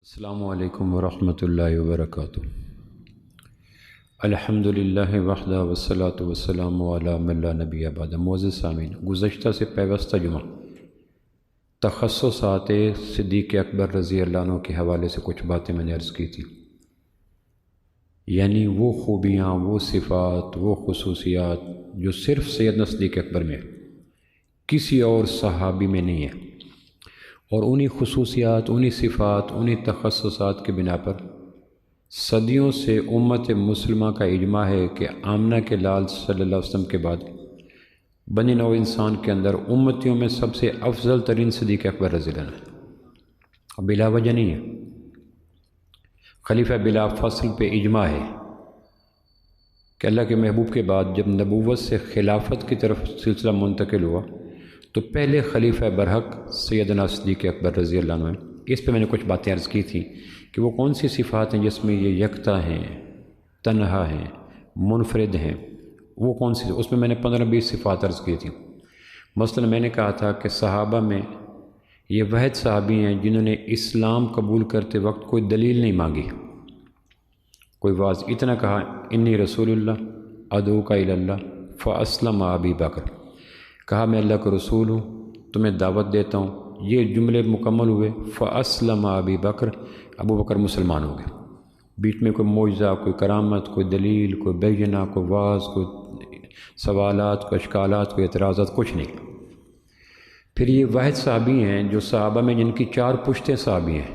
السلام علیکم ورحمۃ اللہ وبرکاتہ۔ الحمدللہ وحدہ والصلاۃ والسلام علی من لا نبی بعد۔ معزز سامعین، گزشتہ سے پیوستہ جمعہ تخصصات صدیق اکبر رضی اللہ عنہ کے حوالے سے کچھ باتیں میں نے عرض کی تھی، یعنی وہ خوبیاں، وہ صفات، وہ خصوصیات جو صرف سیدنا صدیق اکبر میں ہے، کسی اور صحابی میں نہیں ہے، اور انہی خصوصیات، انہی صفات، انہی تخصصات کے بنا پر صدیوں سے امت مسلمہ کا اجماع ہے کہ آمنہ کے لال صلی اللہ علیہ وسلم کے بعد بنی نوع انسان کے اندر امتیوں میں سب سے افضل ترین صدیق اکبر رضی اللہ عنہ ہے، اور بلا وجہ نہیں ہے، خلیفہ بلا فصل پہ اجماع ہے کہ اللہ کے محبوب کے بعد جب نبوت سے خلافت کی طرف سلسلہ منتقل ہوا تو پہلے خلیفہ برحق سیدنا صدیق اکبر رضی اللہ عنہ ہیں۔ اس پہ میں نے کچھ باتیں عرض کی تھی کہ وہ کون سی صفات ہیں جس میں یہ یکتا ہیں، تنہا ہیں، منفرد ہیں، وہ کون سی؟ اس میں نے 15-20 صفات عرض کی تھی۔ مثلا میں نے کہا تھا کہ صحابہ میں یہ واحد صحابی ہیں جنہوں نے اسلام قبول کرتے وقت کوئی دلیل نہیں مانگی، کوئی واضح، اتنا کہا انی رسول اللہ ادعوک الی اللہ فاسلم ابی بکر، کہا میں اللہ کا رسول ہوں، تمہیں دعوت دیتا ہوں، یہ جملے مکمل ہوئے، فاسلم ابی بکر، ابو بکر مسلمان ہو گئے۔ بیچ میں کوئی معجزہ، کوئی کرامت، کوئی دلیل، کوئی بینہ، کوئی واضح، کوئی سوالات، کوئی اشکالات، کوئی اعتراضات، کچھ نہیں۔ پھر یہ واحد صحابی ہیں جو صحابہ میں جن کی 4 پشتیں صحابی ہیں،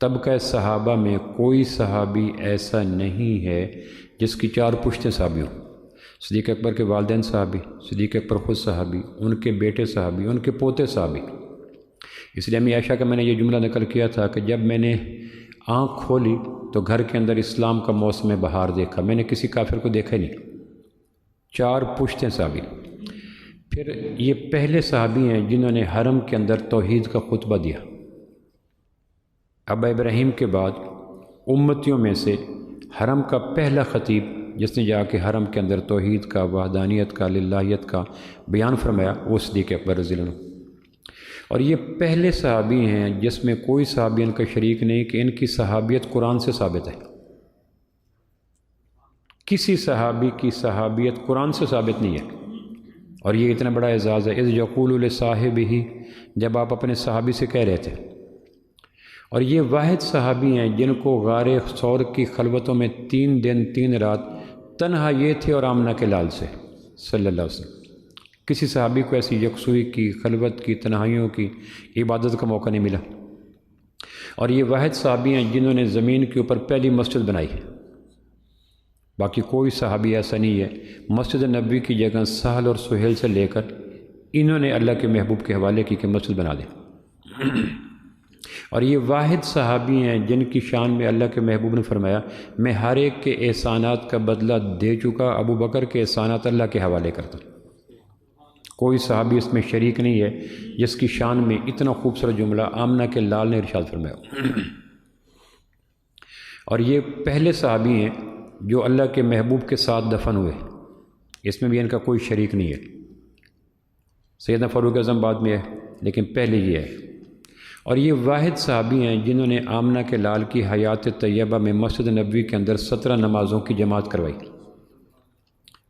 طبقہ صحابہ میں کوئی صحابی ایسا نہیں ہے جس کی 4 پشتیں صحابی ہوں۔ صدیق اکبر کے والدین صحابی، صدیق اکبر خود صحابی، ان کے بیٹے صحابی، ان کے پوتے صحابی۔ اس لیے امی عائشہ کا میں نے یہ جملہ نقل کیا تھا کہ جب میں نے آنکھ کھولی تو گھر کے اندر اسلام کا موسم بہار دیکھا، میں نے کسی کافر کو دیکھا ہی نہیں، 4 پشتیں صحابی۔ پھر یہ پہلے صحابی ہیں جنہوں نے حرم کے اندر توحید کا خطبہ دیا۔ ابا ابراہیم کے بعد امتیوں میں سے حرم کا پہلا خطیب جس نے جا کے حرم کے اندر توحید کا، وحدانیت کا، للہیت کا بیان فرمایا، وہ صدیق اکبر رضی اللہ عنہ۔ اور یہ پہلے صحابی ہیں جس میں کوئی صحابی ان کا شریک نہیں کہ ان کی صحابیت قرآن سے ثابت ہے۔ کسی صحابی کی صحابیت قرآن سے ثابت نہیں ہے، اور یہ اتنا بڑا اعزاز ہے۔ اذ یقول لصاحبہ، جب آپ اپنے صحابی سے کہہ رہے تھے۔ اور یہ واحد صحابی ہیں جن کو غار ثور کی خلوتوں میں 3 دن 3 رات تنہا یہ تھے اور آمنہ کے لال سے صلی اللہ علیہ وسلم۔ کسی صحابی کو ایسی یکسوئی کی، خلوت کی، تنہائیوں کی، عبادت کا موقع نہیں ملا۔ اور یہ واحد صحابی ہیں جنہوں نے زمین کے اوپر پہلی مسجد بنائی ہے، باقی کوئی صحابی ایسا نہیں ہے۔ مسجد نبوی کی جگہ سہل اور سہیل سے لے کر انہوں نے اللہ کے محبوب کے حوالے کی کہ مسجد بنا دیں۔ اور یہ واحد صحابی ہیں جن کی شان میں اللہ کے محبوب نے فرمایا میں ہر ایک کے احسانات کا بدلہ دے چکا، ابو بکر کے احسانات اللہ کے حوالے کرتا۔ کوئی صحابی اس میں شریک نہیں ہے جس کی شان میں اتنا خوبصورت جملہ آمنہ کے لال نے ارشاد فرمایا۔ اور یہ پہلے صحابی ہیں جو اللہ کے محبوب کے ساتھ دفن ہوئے، اس میں بھی ان کا کوئی شریک نہیں ہے۔ سیدنا فاروق اعظم بعد میں ہے لیکن پہلے یہ ہے۔ اور یہ واحد صحابی ہیں جنہوں نے آمنہ کے لال کی حیات طیبہ میں مسجد نبوی کے اندر 17 نمازوں کی جماعت کروائی۔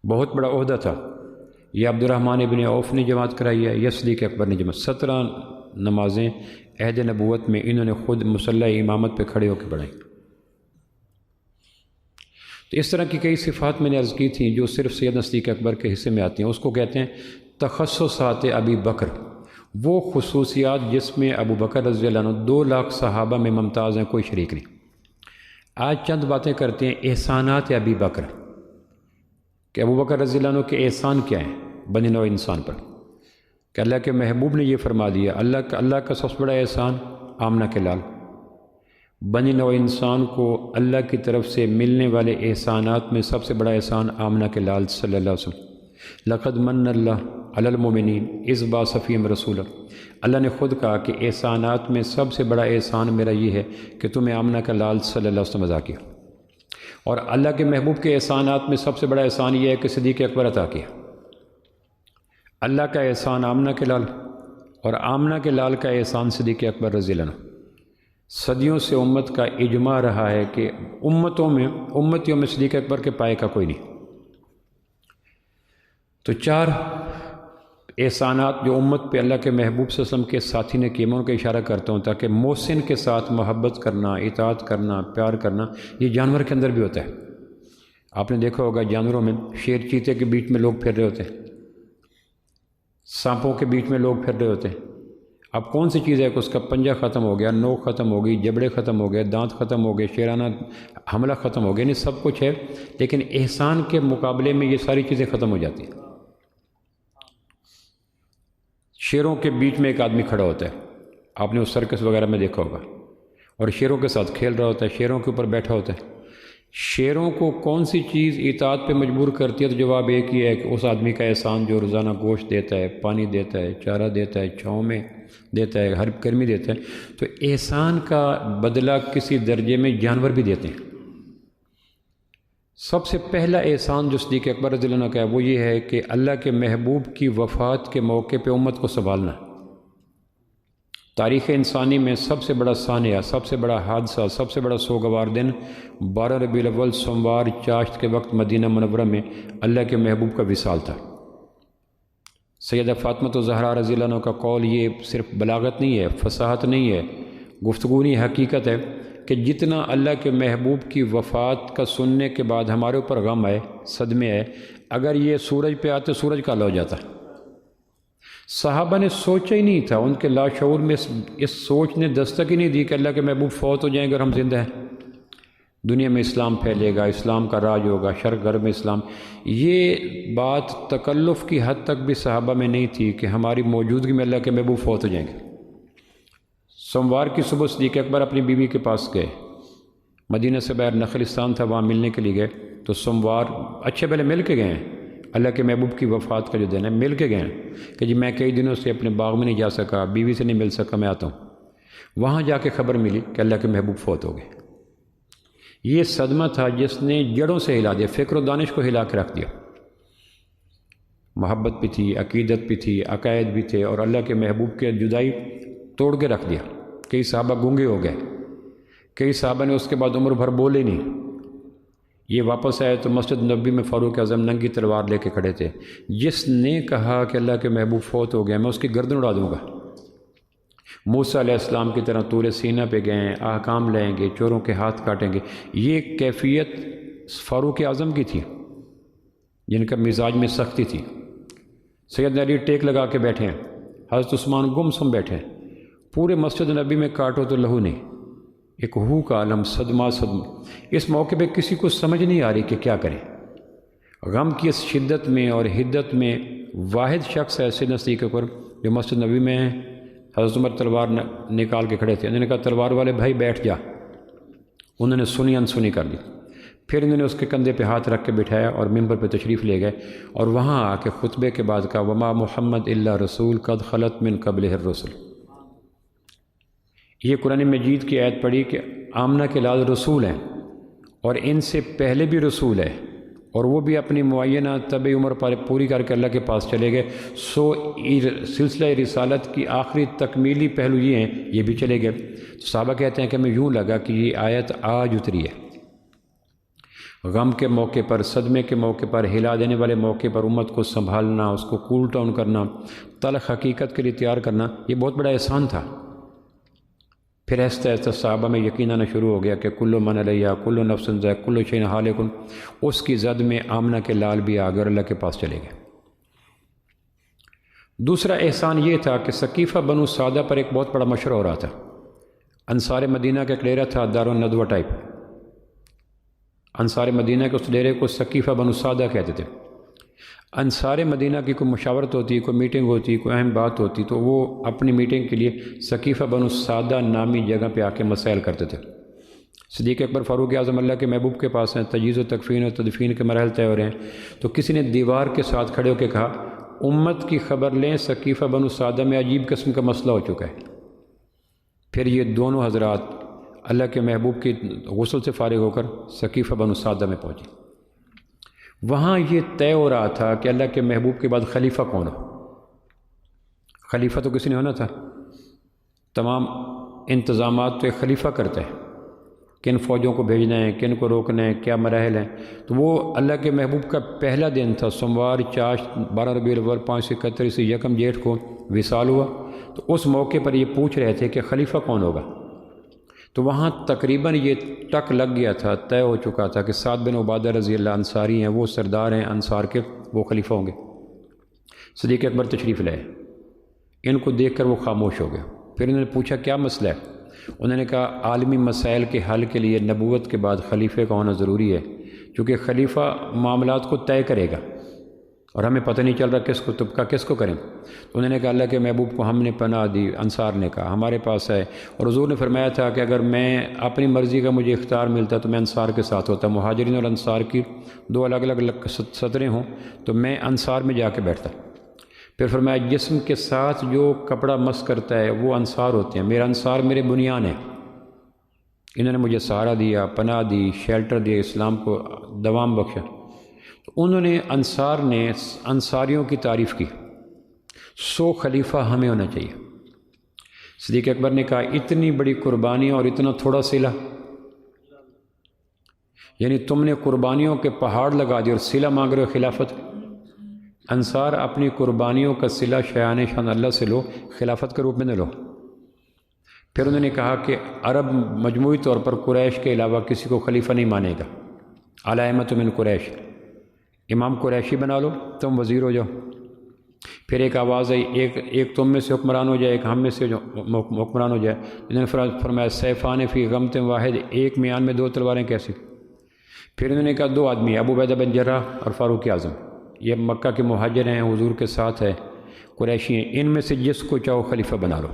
بہت بڑا عہدہ تھا۔ یہ عبد الرحمن ابن عوف نے جماعت کرائی ہے، یہ صدیق اکبر نے جماعت 17 نمازیں عہد نبوت میں انہوں نے خود مصلی امامت پہ کھڑے ہو کے پڑھائیں۔ تو اس طرح کی کئی صفات میں نے عرض کی تھیں جو صرف سیدنا صدیق اکبر کے حصے میں آتی ہیں، اس کو کہتے ہیں تخصصات ابی بکر، وہ خصوصیات جس میں ابو بکر رضی اللہ عنہ 2 لاکھ صحابہ میں ممتاز ہیں، کوئی شریک نہیں۔ آج چند باتیں کرتے ہیں احسانات ابی بکر، کہ ابو بکر رضی اللہ عنہ کے احسان کیا ہیں بنی نوع انسان پر، کہ اللہ کے محبوب نے یہ فرما دیا اللہ کا سب سے بڑا احسان آمنہ کے لال۔ بنی نوع انسان کو اللہ کی طرف سے ملنے والے احسانات میں سب سے بڑا احسان آمنہ کے لال صلی اللہ علیہ وسلم۔ لقد من اللہ علی المؤمنین اذ بعث فیہم رسولا، اللہ نے خود کہا کہ احسانات میں سب سے بڑا احسان میرا یہ ہے کہ تمہیں آمنہ کا لال صلی اللہ علیہ وسلم عطا کیا۔ اور اللہ کے محبوب کے احسانات میں سب سے بڑا احسان یہ ہے کہ صدیق اکبر عطا کیا۔ اللہ کا احسان آمنہ کے لال، اور آمنہ کے لال کا احسان صدیق اکبر رضی اللہ عنہ۔ صدیوں سے امت کا اجماع رہا ہے کہ امتیوں میں صدیق اکبر کے پائے کا کوئی نہیں۔ تو 4 احسانات جو امت پہ اللہ کے محبوب صلی اللہ علیہ وسلم کے ساتھی نے کیے، میں ان کا اشارہ کرتا ہوں تاکہ محسن کے ساتھ محبت کرنا، اطاعت کرنا، پیار کرنا، یہ جانور کے اندر بھی ہوتا ہے۔ آپ نے دیکھا ہوگا جانوروں میں شیر چیتے کے بیچ میں لوگ پھر رہے ہوتے ہیں، سانپوں کے بیچ میں لوگ پھر رہے ہوتے ہیں۔ اب کون سی چیز ہے کہ اس کا پنجہ ختم ہو گیا، نوک ختم ہو گئی، جبڑے ختم ہو گئے، دانت ختم ہو گئے، شیرانہ حملہ ختم ہو گیا، نہیں سب کچھ ہے، لیکن احسان کے مقابلے میں یہ ساری چیزیں ختم ہو جاتی ہیں۔ شیروں کے بیچ میں ایک آدمی کھڑا ہوتا ہے، آپ نے اس سرکس وغیرہ میں دیکھا ہوگا، اور شیروں کے ساتھ کھیل رہا ہوتا ہے، شیروں کے اوپر بیٹھا ہوتا ہے۔ شیروں کو کون سی چیز اطاعت پہ مجبور کرتی ہے؟ تو جواب ایک ہی ہے کہ اس آدمی کا احسان جو روزانہ گوشت دیتا ہے، پانی دیتا ہے، چارہ دیتا ہے، چھاؤں میں دیتا ہے، ہر گرمی دیتا ہے۔ تو احسان کا بدلہ کسی درجے میں جانور بھی دیتے ہیں۔ سب سے پہلا احسان جو صدیق اکبر رضی اللہ عنہ کا ہے وہ یہ ہے کہ اللہ کے محبوب کی وفات کے موقع پہ امت کو سنبھالنا۔ تاریخ انسانی میں سب سے بڑا سانحہ، سب سے بڑا حادثہ، سب سے بڑا سوگوار دن 12 ربیع الاول سوموار چاشت کے وقت مدینہ منورہ میں اللہ کے محبوب کا وصال تھا۔ سیدہ فاطمہ الزہرا رضی اللہ عنہ کا قول یہ صرف بلاغت نہیں ہے، فصاحت نہیں ہے، گفتگو نہیں، حقیقت ہے کہ جتنا اللہ کے محبوب کی وفات کا سننے کے بعد ہمارے اوپر غم ہے، صدمے ہے، اگر یہ سورج پہ آتے سورج کالا ہو جاتا۔ صحابہ نے سوچا ہی نہیں تھا، ان کے لاشعور میں اس سوچ نے دستک ہی نہیں دی کہ اللہ کے محبوب فوت ہو جائیں گے اور ہم زندہ ہیں، دنیا میں اسلام پھیلے گا، اسلام کا راج ہوگا، شرق غرب میں اسلام۔ یہ بات تکلف کی حد تک بھی صحابہ میں نہیں تھی کہ ہماری موجودگی میں اللہ کے محبوب فوت ہو جائیں گے۔ سوموار کی صبح صدیق اکبر اپنی بیوی کے پاس گئے، مدینہ سے باہر نخلستان تھا، وہاں ملنے کے لیے گئے۔ تو سوموار اچھے پہلے مل کے گئے ہیں، اللہ کے محبوب کی وفات کا جو دن ہے مل کے گئے ہیں کہ جی میں کئی دنوں سے اپنے باغ میں نہیں جا سکا، بیوی سے نہیں مل سکا، میں آتا ہوں۔ وہاں جا کے خبر ملی کہ اللہ کے محبوب فوت ہو گئے۔ یہ صدمہ تھا جس نے جڑوں سے ہلا دیا، فکر و دانش کو ہلا کے رکھ دیا۔ محبت بھی تھی، عقیدت بھی تھی، عقائد بھی تھے، اور اللہ کے محبوب کے جدائی توڑ کے رکھ دیا۔ کئی صحابہ گونگے ہو گئے، کئی صحابہ نے اس کے بعد عمر بھر بولے نہیں۔ یہ واپس آئے تو مسجد نبوی میں فاروق اعظم ننگی تلوار لے کے کھڑے تھے۔ جس نے کہا کہ اللہ کے محبوب فوت ہو گئے میں اس کی گردن اڑا دوں گا۔ موسیٰ علیہ السلام کی طرح طور سینہ پہ گئے، احکام لیں گے، چوروں کے ہاتھ کاٹیں گے۔ یہ کیفیت فاروق اعظم کی تھی جن کا مزاج میں سختی تھی۔ سیدنا علی ٹیک لگا کے بیٹھے ہیں، حضرت عثمان گم سم بیٹھے ہیں، پورے مسجد نبی میں کاٹو تو لہو نہیں، ایک ہو کا عالم، صدمہ صدمہ۔ اس موقع پہ کسی کو سمجھ نہیں آ رہی کہ کیا کریں۔ غم کی اس شدت میں اور حدت میں واحد شخص ایسے نزدیک پر جو مسجد نبی میں ہیں، حضرت عمر تلوار نکال کے کھڑے تھے۔ انہوں نے کہا تلوار والے بھائی بیٹھ جا۔ انہوں نے سنی انسنی کر دی، پھر انہوں نے اس کے کندھے پہ ہاتھ رکھ کے بٹھایا اور ممبر پہ تشریف لے گئے، اور وہاں آ کے خطبے کے بعد کہا وما محمد الا رسول قد خلت من قبلہ الرسل۔ یہ قرآن مجید کی آیت پڑھی کہ آمنہ کے لال رسول ہیں اور ان سے پہلے بھی رسول ہے، اور وہ بھی اپنی معینہ طب عمر پر پوری کر کے اللہ کے پاس چلے گئے۔ سلسلہ رسالت کی آخری تکمیلی پہلو یہ ہیں، یہ بھی چلے گئے۔ تو صحابہ کہتے ہیں کہ ہمیں یوں لگا کہ یہ آیت آج اتری ہے۔ غم کے موقع پر، صدمے کے موقع پر، ہلا دینے والے موقع پر امت کو سنبھالنا، اس کو کول ڈاؤن کرنا، تلخ حقیقت کے لیے تیار کرنا، یہ بہت بڑا احسان تھا۔ پھر آہستہ آہستہ صحابہ میں یقین آنا شروع ہو گیا کہ کل من علیہ کل نفس ذائقۃ کل شیء ہالک۔ اس کی زد میں آمنہ کے لال بھی آ گئے اور اللہ کے پاس چلے گئے۔ دوسرا احسان یہ تھا کہ ثقیفہ بنو سعدہ پر ایک بہت بڑا مشورہ ہو رہا تھا۔ انصار مدینہ کا ایک ڈیرا تھا، دار الندوہ ٹائپ۔ انصار مدینہ کے اس ڈیرے کو ثقیفہ بنو سعدہ کہتے تھے۔ انصار مدینہ کی کوئی مشاورت ہوتی، کوئی میٹنگ ہوتی، کوئی اہم بات ہوتی تو وہ اپنی میٹنگ کے لیے ثقیفہ بنو سعدہ نامی جگہ پہ آ کے مسائل کرتے تھے۔ صدیق اکبر فاروق اعظم اللہ کے محبوب کے پاس ہیں، تجہیز و تکفین و تدفین کے مراحل طے ہو رہے ہیں، تو کسی نے دیوار کے ساتھ کھڑے ہو کے کہا امت کی خبر لیں، ثقیفہ بنو سعدہ میں عجیب قسم کا مسئلہ ہو چکا ہے۔ پھر یہ دونوں حضرات اللہ کے محبوب کی غسل سے فارغ ہو کر ثقیفہ بنو سعدہ میں پہنچے۔ وہاں یہ طے ہو رہا تھا کہ اللہ کے محبوب کے بعد خلیفہ کون ہو۔ خلیفہ تو کسی نے ہونا تھا، تمام انتظامات تو ایک خلیفہ کرتا ہے، کن فوجوں کو بھیجنا ہے، کن کو روکنا ہے، کیا مراحل ہیں۔ تو وہ اللہ کے محبوب کا پہلا دن تھا، سوموار، چاشت، 12 ربیع الاول 531 سے 1 جیٹھ کو وصال ہوا۔ تو اس موقع پر یہ پوچھ رہے تھے کہ خلیفہ کون ہوگا۔ تو وہاں تقریباً یہ ٹک لگ گیا تھا، طے ہو چکا تھا کہ سعد بن عبادہ رضی اللہ انصاری ہیں، وہ سردار ہیں انصار کے، وہ خلیفہ ہوں گے۔ صدیق اکبر تشریف لائے، ان کو دیکھ کر وہ خاموش ہو گئے۔ پھر انہوں نے پوچھا کیا مسئلہ ہے؟ انہوں نے کہا عالمی مسائل کے حل کے لیے نبوت کے بعد خلیفے کا ہونا ضروری ہے، کیونکہ خلیفہ معاملات کو طے کرے گا اور ہمیں پتہ نہیں چل رہا کس کو تبکہ کس کو کریں۔ تو انہوں نے کہا اللہ کے محبوب کو ہم نے پناہ دی، انصار نے کہا ہمارے پاس ہے، اور حضور نے فرمایا تھا کہ اگر میں اپنی مرضی کا مجھے اختیار ملتا تو میں انصار کے ساتھ ہوتا، مہاجرین اور انصار کی دو الگ الگ سطریں ہوں تو میں انصار میں جا کے بیٹھتا۔ پھر فرمایا جسم کے ساتھ جو کپڑا مس کرتا ہے وہ انصار ہوتے ہیں، میرا انصار میرے بنیان ہیں، انہوں نے مجھے سہارا دیا، پناہ دی، شیلٹر دیا، اسلام کو دوام بخشا۔ تو انہوں نے انصار نے انصاریوں کی تعریف کی، 100 خلیفہ ہمیں ہونا چاہیے۔ صدیق اکبر نے کہا اتنی بڑی قربانی اور اتنا تھوڑا صلہ، یعنی تم نے قربانیوں کے پہاڑ لگا دیے اور صلہ مانگ رہے ہو خلافت۔ انصار اپنی قربانیوں کا صلہ شایان شان اللہ سے لو، خلافت کے روپ میں نہ لو۔ پھر انہوں نے کہا کہ عرب مجموعی طور پر قریش کے علاوہ کسی کو خلیفہ نہیں مانے گا، علامت من قریش، امام قریشی بنا لو، تم وزیر ہو جاؤ۔ پھر ایک آواز آئی ایک تم میں سے حکمران ہو جائے، ایک ہم میں سے حکمران ہو جائے۔ انہوں نے فرمایا سیفان فی غمت واحد، ایک میان میں 2 تلواریں کیسی؟ پھر انہوں نے کہا 2 آدمی، ابو عبیدہ بن جراح اور فاروق اعظم، یہ مکہ کے مہاجر ہیں، حضور کے ساتھ ہے، قریشی ہیں، ان میں سے جس کو چاہو خلیفہ بنا لو۔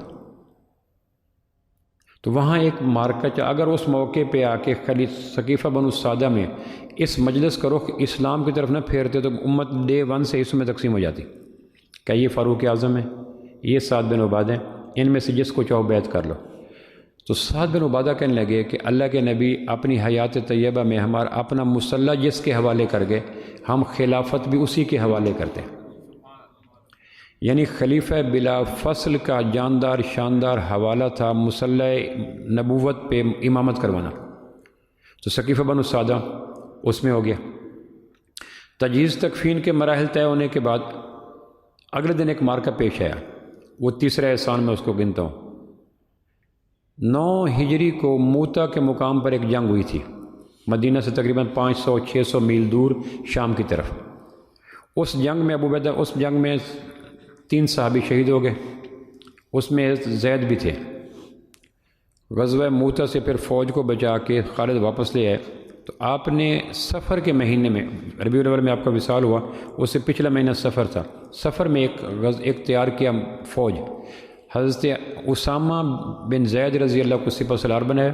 تو وہاں ایک مارکا، اگر اس موقع پہ آ کے ثقیفہ بنو سعدہ میں اس مجلس کا رخ اسلام کی طرف نہ پھیرتے تو امت ڈے 1 سے اس میں تقسیم ہو جاتی کہ یہ فاروق اعظم ہے، یہ سعد بن عبادہ ہیں، ان میں سے جس کو چاہو بیعت کر لو۔ تو سعد بن عبادہ کہنے لگے کہ اللہ کے نبی اپنی حیات طیبہ میں ہمارا اپنا مسلح جس کے حوالے کر گئے، ہم خلافت بھی اسی کے حوالے کرتے ہیں۔ یعنی خلیفہ بلا فصل کا جاندار شاندار حوالہ تھا مسلح نبوت پہ امامت کروانا۔ تو ثقیفہ بنو سعدہ اس میں ہو گیا۔ تجہیز تکفین کے مراحل طے ہونے کے بعد اگلے دن ایک مارکہ پیش آیا، وہ تیسرا احسان میں اس کو گنتا ہوں۔ 9 ہجری کو موتا کے مقام پر ایک جنگ ہوئی تھی، مدینہ سے تقریباً 500-600 میل دور شام کی طرف۔ اس جنگ میں ابو عبیدہ، اس جنگ میں 3 صحابی شہید ہو گئے، اس میں زید بھی تھے۔ غزوہ موتا سے پھر فوج کو بچا کے خالد واپس لے آئے۔ تو آپ نے سفر کے مہینے میں، ربیع الاول میں آپ کا وصال ہوا، اس سے پچھلا مہینہ سفر تھا، سفر میں ایک تیار کیا فوج، حضرت اسامہ بن زید رضی اللہ کو سپہ سالار بنایا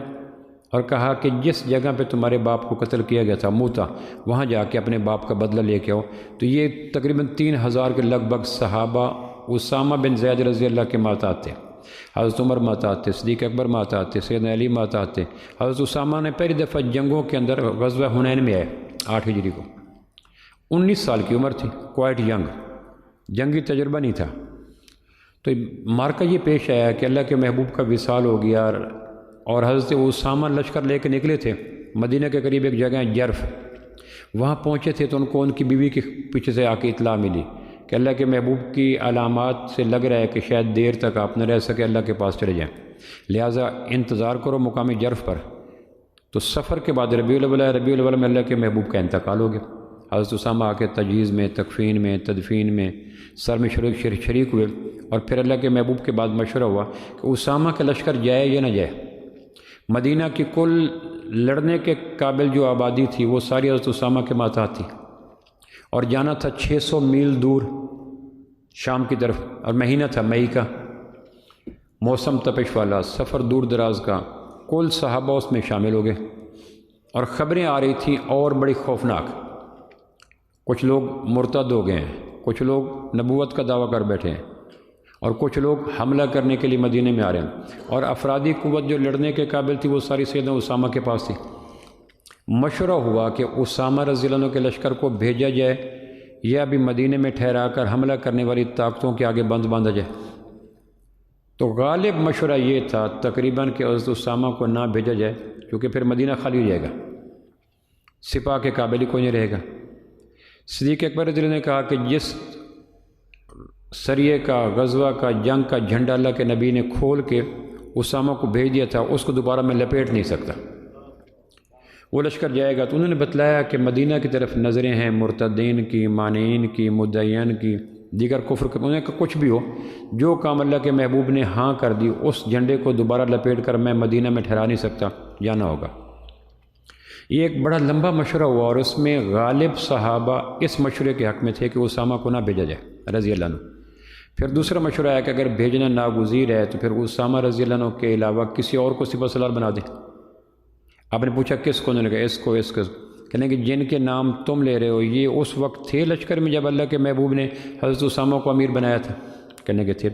اور کہا کہ جس جگہ پہ تمہارے باپ کو قتل کیا گیا تھا موتا، وہاں جا کے اپنے باپ کا بدلہ لے کے آؤ۔ تو یہ تقریباً 3000 کے لگ بھگ صحابہ اسامہ بن زید رضی اللہ کے ماتحت تھے، حضرت عمر ماتحت تھے، صدیق اکبر ماتحت تھے، سیدنا علی ماتحت تھے۔ حضرت اسامہ نے پہلی دفعہ جنگوں کے اندر غزوہ حنین میں آئے 8 ہجری کو، 19 سال کی عمر تھی، کوائٹ ینگ، جنگی تجربہ نہیں تھا۔ تو مارکہ یہ پیش آیا کہ اللہ کے محبوب کا وصال ہو گیا، اور حضرت اسامہ لشکر لے کے نکلے تھے، مدینہ کے قریب ایک جگہ ہے جرف، وہاں پہنچے تھے تو ان کو ان کی بیوی کے پیچھے سے آ کے اطلاع ملی کہ اللہ کے محبوب کی علامات سے لگ رہا ہے کہ شاید دیر تک آپ نہ رہ سکے، اللہ کے پاس چلے جائیں، لہٰذا انتظار کرو مقام جرف پر۔ تو سفر کے بعد ربیع الاول میں اللہ کے محبوب کا انتقال ہو گیا۔ حضرت اسامہ آ کے تجہیز میں، تکفین میں، تدفین میں سر میں شریک ہوئے، اور پھر اللہ کے محبوب کے بعد مشورہ ہوا کہ اسامہ کا لشکر جائے یا نہ جائے۔ مدینہ کی کل لڑنے کے قابل جو آبادی تھی وہ ساری حضرت اسامہ کے ماتحت تھی، اور جانا تھا 600 میل دور شام کی طرف، اور مہینہ تھا مئی کا، موسم تپش والا، سفر دور دراز کا، کل صحابہ اس میں شامل ہو گئے، اور خبریں آ رہی تھیں اور بڑی خوفناک، کچھ لوگ مرتد ہو گئے ہیں، کچھ لوگ نبوت کا دعویٰ کر بیٹھے ہیں، اور کچھ لوگ حملہ کرنے کے لیے مدینے میں آ رہے ہیں، اور افرادی قوت جو لڑنے کے قابل تھی وہ ساری سیدنا اسامہ کے پاس تھی۔ مشورہ ہوا کہ اسامہ رضی اللہ عنہ کے لشکر کو بھیجا جائے یا بھی مدینے میں ٹھہرا کر حملہ کرنے والی طاقتوں کے آگے بند باندھا جائے۔ تو غالب مشورہ یہ تھا تقریباً کہ حضرت اسامہ کو نہ بھیجا جائے، کیونکہ پھر مدینہ خالی ہو جائے گا، سپاہ کے قابل ہی کوئی نہیں رہے گا۔ صدیق اکبر رضی اللہ عنہ نے کہا کہ جس سریے کا، غزوہ کا، جنگ کا جھنڈا اللہ کے نبی نے کھول کے اسامہ کو بھیج دیا تھا، اس کو دوبارہ میں لپیٹ نہیں سکتا، وہ لشکر جائے گا۔ تو انہوں نے بتلایا کہ مدینہ کی طرف نظریں ہیں مرتدین کی، مانعین کی، مدعین کی، دیگر کفر کے، انہوں نے کہا کچھ بھی ہو، جو کام اللہ کے محبوب نے ہاں کر دی، اس جھنڈے کو دوبارہ لپیٹ کر میں مدینہ میں ٹھہرا نہیں سکتا، جانا ہوگا۔ یہ ایک بڑا لمبا مشورہ ہوا، اور اس میں غالب صحابہ اس مشورے کے حق میں تھے کہ اسامہ کو نہ بھیجا جائے رضی اللہ عنہ۔ پھر دوسرا مشورہ آیا کہ اگر بھیجنا ناگزیر ہے تو پھر اسامہ رضی اللہ عنہ کے علاوہ کسی اور کو سپہ سالار بنا دیں۔ آپ نے پوچھا کس کو؟ انہوں نے کہا اس کو کہنے کہ جن کے نام تم لے رہے ہو یہ اس وقت تھے لشکر میں جب اللہ کے محبوب نے حضرت اسامہ کو امیر بنایا تھا؟ کہنے کہ تھے۔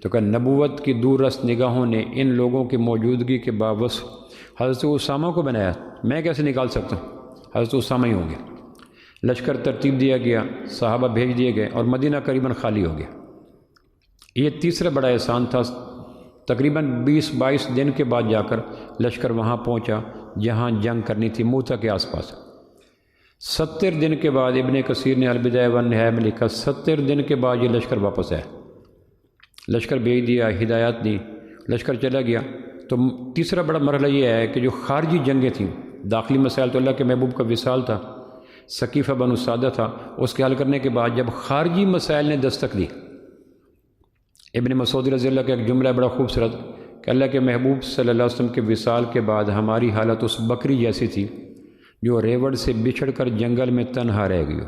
تو کہ نبوت کی دور رس نگاہوں نے ان لوگوں کی موجودگی کے باوجود حضرت اسامہ کو بنایا، میں کیسے نکال سکتا ہوں؟ حضرت اسامہ ہی ہوں گے۔ لشکر ترتیب دیا گیا، صحابہ بھیج دیے گئے، اور مدینہ قریباً خالی ہو گیا۔ یہ تیسرا بڑا احسان تھا۔ تقریباً 20-22 دن کے بعد جا کر لشکر وہاں پہنچا جہاں جنگ کرنی تھی، موتا کے آس پاس۔ 70 دن کے بعد ابن کثیر نے البدایہ والنہایہ میں لکھا 70 دن کے بعد یہ لشکر واپس آیا، لشکر بھیج دیا، ہدایات دی، لشکر چلا گیا۔ تو تیسرا بڑا مرحلہ یہ ہے کہ جو خارجی جنگیں تھیں، داخلی مسائل تو اللہ کے محبوب کا وصال تھا، ثقیفہ بنو سعدہ تھا، اس کے حل کرنے کے بعد جب خارجی مسائل نے دستک دی، ابن مسعود رضی اللہ کا ایک جملہ بڑا خوبصورت کہ اللہ کے محبوب صلی اللہ علیہ وسلم کے وصال کے بعد ہماری حالت اس بکری جیسی تھی جو ریوڑ سے بچھڑ کر جنگل میں تنہا رہ گئی ہو،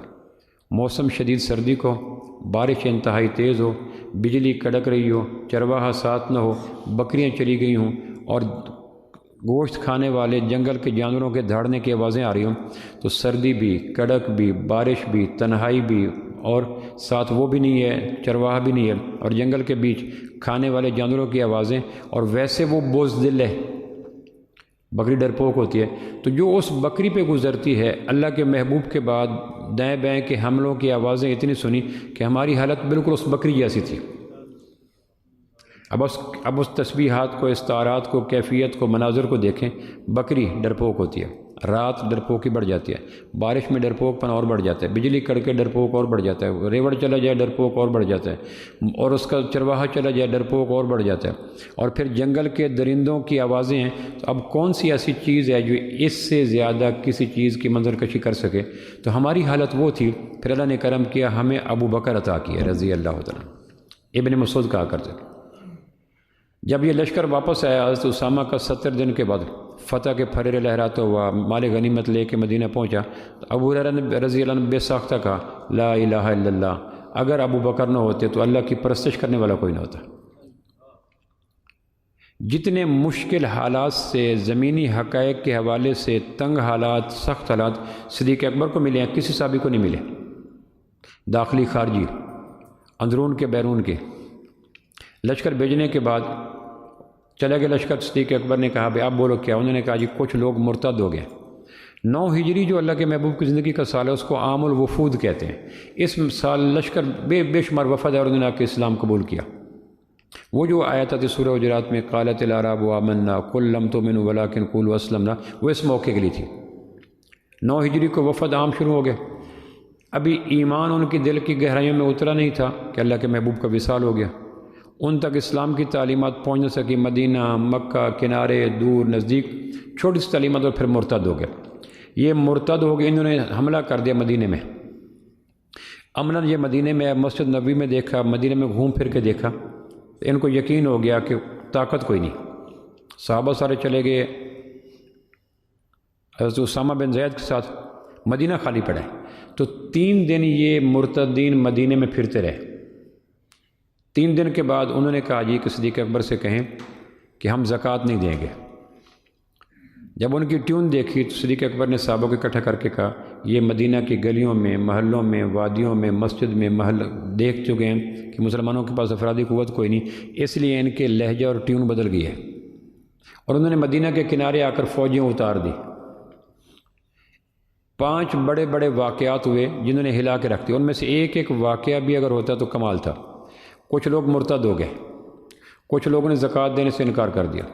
موسم شدید سردی کو، بارش انتہائی تیز ہو، بجلی کڑک رہی ہو، چرواہا ساتھ نہ ہو، بکریاں چلی گئی ہوں، اور گوشت کھانے والے جنگل کے جانوروں کے دھاڑنے کی آوازیں آ رہی ہوں، تو سردی بھی، کڑک بھی، بارش بھی، تنہائی بھی، اور ساتھ وہ بھی نہیں ہے، چرواہا بھی نہیں ہے، اور جنگل کے بیچ کھانے والے جانوروں کی آوازیں، اور ویسے وہ بزدل ہے، بکری ڈرپوک ہوتی ہے۔ تو جو اس بکری پہ گزرتی ہے، اللہ کے محبوب کے بعد دائیں بائیں کے حملوں کی آوازیں اتنی سنی کہ ہماری حالت بالکل اس بکری جیسی تھی۔ اب اس تسبیحات کو، استعارات کو، کیفیت کو، مناظر کو دیکھیں۔ بکری ڈرپوک ہوتی ہے، رات ڈرپوکی بڑھ جاتی ہے، بارش میں ڈرپوک پن اور بڑھ جاتا ہے، بجلی کڑکے ڈرپوک اور بڑھ جاتا ہے، ریوڑ چلا جائے ڈرپوک اور بڑھ جاتا ہے، اور اس کا چرواہا چلا جائے ڈرپوک اور بڑھ جاتا ہے، اور پھر جنگل کے درندوں کی آوازیں ہیں۔ تو اب کون سی ایسی چیز ہے جو اس سے زیادہ کسی چیز کی منظر کشی کر سکے؟ تو ہماری حالت وہ تھی۔ پھر اللہ نے کرم کیا، ہمیں ابو بکر عطا کیا رضی اللہ تعالیٰ۔ ابن مسعود کہا کرتے جب یہ لشکر واپس آیا حضرت اسامہ کا 70 دن کے بعد فتح کے پھریرے لہراتا ہوا مال غنیمت لے کے مدینہ پہنچا، تو ابو ہریرہ رضی اللہ عنہ بے ساختہ کہا لا الہ الا اللہ، اگر ابو بکر نہ ہوتے تو اللہ کی پرستش کرنے والا کوئی نہ ہوتا۔ جتنے مشکل حالات سے، زمینی حقائق کے حوالے سے تنگ حالات، سخت حالات صدیق اکبر کو ملے ہیں، کسی صحابی کو نہیں ملے، داخلی خارجی، اندرون کے بیرون کے۔ لشکر بھیجنے کے بعد چلے گئے لشکر، صدیق اکبر نے کہا بھائی آپ بولو کیا؟ انہوں نے کہا جی کچھ لوگ مرتد ہو گئے۔ 9 ہجری جو اللہ کے محبوب کی زندگی کا سال ہے اس کو عام الوفود کہتے ہیں۔ اس سال لشکر بے شمار وفد ہے اور انہوں نے آ کے اسلام قبول کیا۔ وہ جو آیت تھی سورہ حجرات میں قالت الاعراب آمنا قل لم تؤمنوا ولکن قولوا اسلمنا، وہ اس موقع کے لیے تھی۔ 9 ہجری کو وفد عام شروع ہو گئے۔ ابھی ایمان ان کی دل کی گہرائیوں میں اترا نہیں تھا کہ اللہ کے محبوب کا وصال ہو گیا، ان تک اسلام کی تعلیمات پہنچ نہ سکی۔ مدینہ، مکہ، کنارے، دور نزدیک چھوٹی سی تعلیمات، اور پھر مرتد ہو گئے۔ یہ مرتد ہو گئے، انہوں نے حملہ کر دیا مدینہ میں۔ امناً یہ مدینہ میں مسجد نبوی میں دیکھا، مدینہ میں گھوم پھر کے دیکھا، ان کو یقین ہو گیا کہ طاقت کوئی نہیں۔ صحابہ سارے چلے گئے حضرت اسامہ بن زید کے ساتھ، مدینہ خالی پڑا ہے۔ تو 3 دن یہ مرتدین مدینہ میں پھرتے رہے۔ 3 دن کے بعد انہوں نے کہا جی کہ صدیق اکبر سے کہیں کہ ہم زکوٰۃ نہیں دیں گے۔ جب ان کی ٹیون دیکھی تو صدیق اکبر نے صحابہ کو اکٹھا کر کے کہا یہ مدینہ کی گلیوں میں، محلوں میں، وادیوں میں، مسجد میں، محل دیکھ چکے ہیں کہ مسلمانوں کے پاس افرادی قوت کوئی نہیں، اس لیے ان کے لہجہ اور ٹیون بدل گئی ہے، اور انہوں نے مدینہ کے کنارے آ کر فوجیں اتار دی۔ 5 بڑے بڑے واقعات ہوئے جنہوں نے ہلا کے رکھ دی۔ ان میں سے ایک واقعہ بھی اگر ہوتا تو کمال تھا۔ کچھ لوگ مرتد ہو گئے، کچھ لوگوں نے زکوٰۃ دینے سے انکار کر دیا،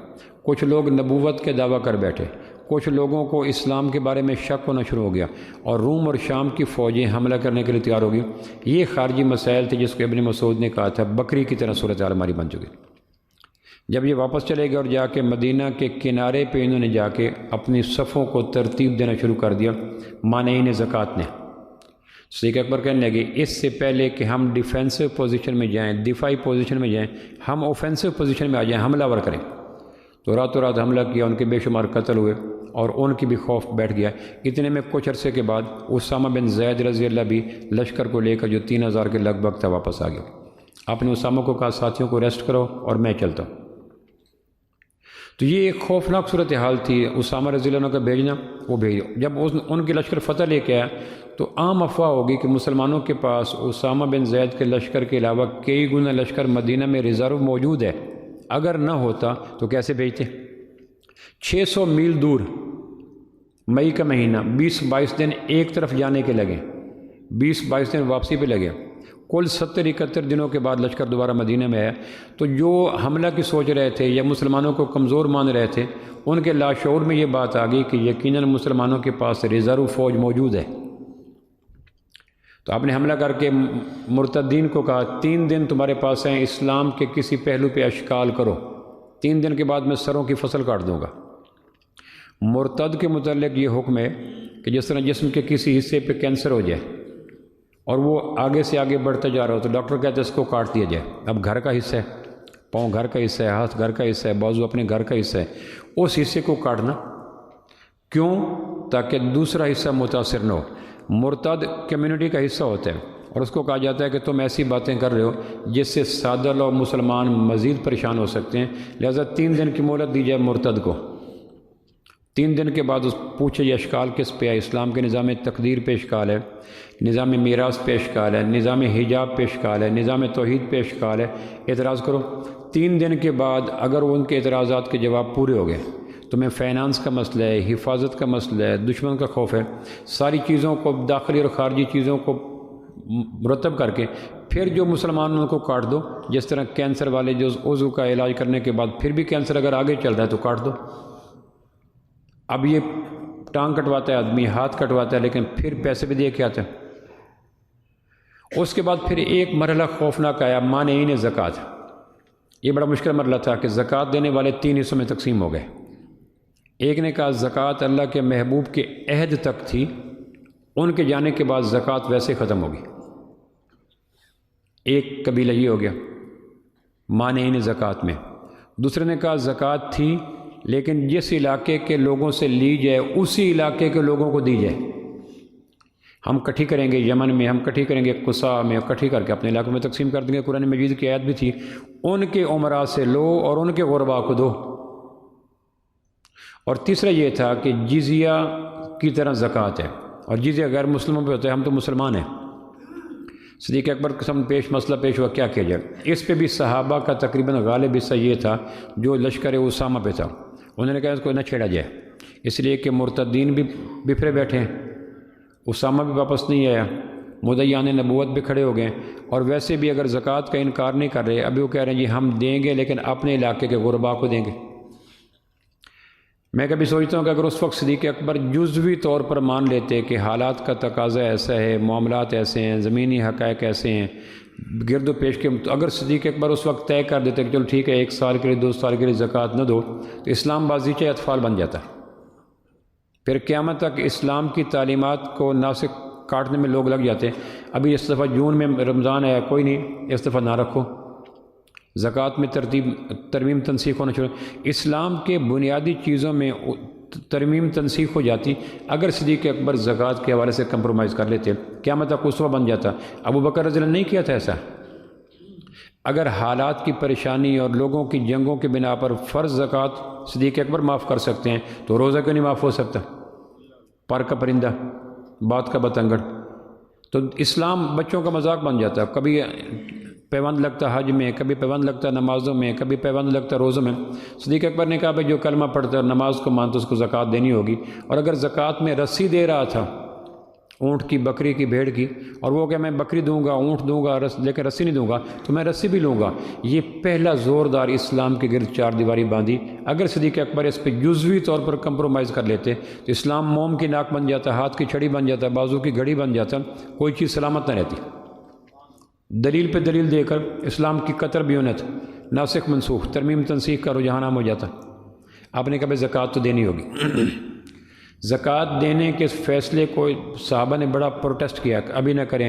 کچھ لوگ نبوت کے دعویٰ کر بیٹھے، کچھ لوگوں کو اسلام کے بارے میں شک ہونا شروع ہو گیا اور روم اور شام کی فوجیں حملہ کرنے کے لیے تیار ہو گئی۔ یہ خارجی مسائل تھے جس کو ابن مسعود نے کہا تھا بکری کی طرح صورتحال ہماری بن چکی۔ جب یہ واپس چلے گئے اور جا کے مدینہ کے کنارے پہ انہوں نے جا کے اپنی صفوں کو ترتیب دینا شروع کر دیا مانعین زکوٰۃ نے۔ صدیق اکبر کہنے لگے اس سے پہلے کہ ہم ڈیفینسو پوزیشن میں جائیں، دفاعی پوزیشن میں جائیں، ہم اوفینسو پوزیشن میں آ جائیں، حملہ ور کریں۔ تو راتوں رات حملہ کیا، ان کے بے شمار قتل ہوئے اور ان کی بھی خوف بیٹھ گیا۔ اتنے میں کچھ عرصے کے بعد اسامہ بن زید رضی اللہ بھی لشکر کو لے کر جو 3000 کے لگ بھگ تھا واپس آ گیا۔ آپ نے اسامہ کو کہا ساتھیوں کو ریسٹ کرو اور میں چلتا ہوں۔ تو یہ ایک خوفناک صورتحال تھی۔ اسامہ رضی اللہ عنہ کا بھیجنا، وہ بھیج جب ان کی لشکر فتح لے کے آیا تو عام افواہ ہوگی کہ مسلمانوں کے پاس اسامہ بن زید کے لشکر کے علاوہ کئی گنا لشکر مدینہ میں ریزرو موجود ہے، اگر نہ ہوتا تو کیسے بھیجتے؟ 600 میل دور، مئی کا مہینہ، 20-22 دن ایک طرف جانے کے لگے، 20-22 دن واپسی پہ لگے، کل 70-71 دنوں کے بعد لشکر دوبارہ مدینہ میں آیا۔ تو جو حملہ کی سوچ رہے تھے یا مسلمانوں کو کمزور مان رہے تھے، ان کے لاشعور میں یہ بات آ گئی کہ یقیناً مسلمانوں کے پاس ریزرو فوج موجود ہے۔ تو آپ نے حملہ کر کے مرتدین کو کہا 3 دن تمہارے پاس ہیں، اسلام کے کسی پہلو پہ اشکال کرو، 3 دن کے بعد میں سروں کی فصل کاٹ دوں گا۔ مرتد کے متعلق یہ حکم ہے کہ جس طرح جسم کے کسی حصے پہ کینسر ہو جائے اور وہ آگے سے آگے بڑھتا جا رہا ہو تو ڈاکٹر کہتے ہیں اس کو کاٹ دیا جائے۔ اب گھر کا حصہ ہے، پاؤں گھر کا حصہ ہے، ہاتھ گھر کا حصہ ہے، بازو اپنے گھر کا حصہ ہے، اس حصے کو کاٹنا کیوں؟ تاکہ دوسرا حصہ متاثر نہ ہو۔ مرتد کمیونٹی کا حصہ ہوتا ہے اور اس کو کہا جاتا ہے کہ تم ایسی باتیں کر رہے ہو جس سے سادہ لوگ مسلمان مزید پریشان ہو سکتے ہیں، لہذا 3 دن کی مہلت دی جائے مرتد کو۔ 3 دن کے بعد اس پوچھے یہ اشکال کس پہ ہے؟ اسلام کے نظام تقدیر پہ اشکال ہے، نظام میراث پہ اشکال ہے، نظام حجاب پہ اشکال ہے، نظام توحید پہ اشکال ہے، اعتراض کرو۔ 3 دن کے بعد اگر ان کے اعتراضات کے جواب پورے ہو گئے، تمہیں فائنانس کا مسئلہ ہے، حفاظت کا مسئلہ ہے، دشمن کا خوف ہے، ساری چیزوں کو داخلی اور خارجی چیزوں کو مرتب کر کے پھر جو مسلمانوں کو کاٹ دو، جس طرح کینسر والے جو عضو کا علاج کرنے کے بعد پھر بھی کینسر اگر آگے چل رہا ہے تو کاٹ دو۔ اب یہ ٹانگ کٹواتا ہے آدمی، ہاتھ کٹواتا ہے، لیکن پھر پیسے بھی دے کے آتا ہے۔ اس کے بعد پھر ایک مرحلہ خوفناک آیا، مانعین زکوٰۃ۔ یہ بڑا مشکل مرحلہ تھا کہ زکوٰۃ دینے والے 3 حصوں میں تقسیم ہو گئے۔ ایک نے کہا زکوٰۃ اللہ کے محبوب کے عہد تک تھی، ان کے جانے کے بعد زکوٰۃ ویسے ختم ہوگی۔ ایک قبیلہ یہ ہو گیا مانعین زکوٰۃ میں۔ دوسرے نے کہا زکوٰۃ تھی لیکن جس علاقے کے لوگوں سے لی جائے اسی علاقے کے لوگوں کو دی جائے۔ ہم کٹھی کریں گے یمن میں، ہم کٹھی کریں گے قصا میں، کٹھی کر کے اپنے علاقوں میں تقسیم کر دیں گے۔ قرآن مجید کی آیت بھی تھی ان کے عمراء سے لو اور ان کے غرباء کو دو۔ اور تیسرا یہ تھا کہ جزیہ کی طرح زکوٰۃ ہے، اور جزیہ غیر مسلموں پہ ہوتا ہے، ہم تو مسلمان ہیں۔ صدیق اکبر کے سامنے مسئلہ پیش ہوا کیا کیا جائے۔ اس پہ بھی صحابہ کا تقریباً غالب حصہ یہ تھا جو لشکر اسامہ پہ تھا، انہوں نے کہا اس کو نہ چھیڑا جائے، اس لیے کہ مرتدین بھی بفرے بیٹھے ہیں، اسامہ بھی واپس نہیں آیا، مدعیان نبوت بھی کھڑے ہو گئے، اور ویسے بھی اگر زکوٰۃ کا انکار نہیں کر رہے، ابھی وہ کہہ رہے ہیں جی ہم دیں گے لیکن اپنے علاقے کے غرباء کو دیں گے۔ میں کبھی سوچتا ہوں کہ اگر اس وقت صدیق اکبر جزوی طور پر مان لیتے کہ حالات کا تقاضا ایسا ہے، معاملات ایسے ہیں، زمینی حقائق ایسے ہیں، گرد و پیش کے، اگر صدیق اکبر اس وقت طے کر دیتے کہ چلو ٹھیک ہے 1 سال کے لیے 2 سال کے لیے زکوٰۃ نہ دو، تو اسلام بازیچہ اطفال بن جاتا، پھر قیامت تک اسلام کی تعلیمات کو ناسک کاٹنے میں لوگ لگ جاتے۔ ابھی اس دفعہ جون میں رمضان آیا، کوئی نہیں اس دفعہ نہ رکھو، زکوٰۃ میں ترمیم تنسیخ ہونا شروع۔ اسلام کے بنیادی چیزوں میں ترمیم تنسیخ ہو جاتی اگر صدیق اکبر زکوٰۃ کے حوالے سے کمپرومائز کر لیتے، قیامت تک اسوہ بن جاتا۔ ابو بکر رضی اللہ عنہ نہیں کیا تھا ایسا۔ اگر حالات کی پریشانی اور لوگوں کی جنگوں کے بنا پر فرض زکوٰۃ صدیق اکبر معاف کر سکتے ہیں تو روزہ کیوں نہیں معاف ہو سکتا؟ پر کا پرندہ، بات کا بتنگڑ۔ تو اسلام بچوں کا مذاق بن جاتا، کبھی پیوند لگتا حج میں، کبھی پیوند لگتا نمازوں میں، کبھی پیوند لگتا روزوں میں۔ صدیق اکبر نے کہا بھائی جو کلمہ پڑھتا ہے نماز کو مانتا اس کو زکوٰۃ دینی ہوگی، اور اگر زکوٰۃ میں رسی دے رہا تھا اونٹ کی، بکری کی، بھیڑ کی، اور وہ کہ میں بکری دوں گا، اونٹ دوں گا، لیکن رسی نہیں دوں گا، تو میں رسی بھی لوں گا۔ یہ پہلا زوردار اسلام کے گرد چار دیواری باندھی۔ اگر صدیق اکبر اس پہ جزوی طور پر کمپرومائز کر لیتے تو اسلام موم کی ناک بن جاتا، ہاتھ کی چھڑی بن جاتا، بازو کی گھڑی بن جاتا، کوئی چیز سلامت نہ رہتی۔ دلیل پہ دلیل دے کر اسلام کی قطر بیونت، ناسخ منسوخ، ترمیم تنسیخ کا رجحان عام ہو جاتا۔ آپ نے کہا زکوٰۃ تو دینی ہوگی۔ زکوٰۃ دینے کے فیصلے کو صحابہ نے بڑا پروٹیسٹ کیا، ابھی نہ کریں۔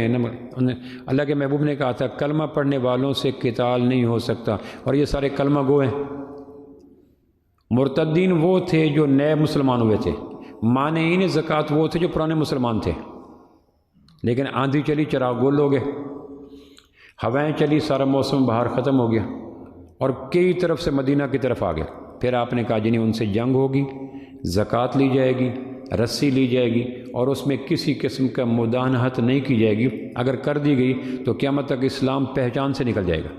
اللہ کے محبوب نے کہا تھا کلمہ پڑھنے والوں سے قتال نہیں ہو سکتا، اور یہ سارے کلمہ گو ہیں۔ مرتدین وہ تھے جو نئے مسلمان ہوئے تھے، مانعین زکوٰۃ وہ تھے جو پرانے مسلمان تھے۔ لیکن آندھی چلی، چراغ گول ہو گئے، ہوائیں چلی، سارا موسم بہار ختم ہو گیا، اور کئی طرف سے مدینہ کی طرف آ گیا۔ پھر آپ نے کہا جنہیں ان سے جنگ ہوگی، زکوٰۃ لی جائے گی، رسی لی جائے گی، اور اس میں کسی قسم کا مداہنت نہیں کی جائے گی۔ اگر کر دی گئی تو قیامت تک اسلام پہچان سے نکل جائے گا۔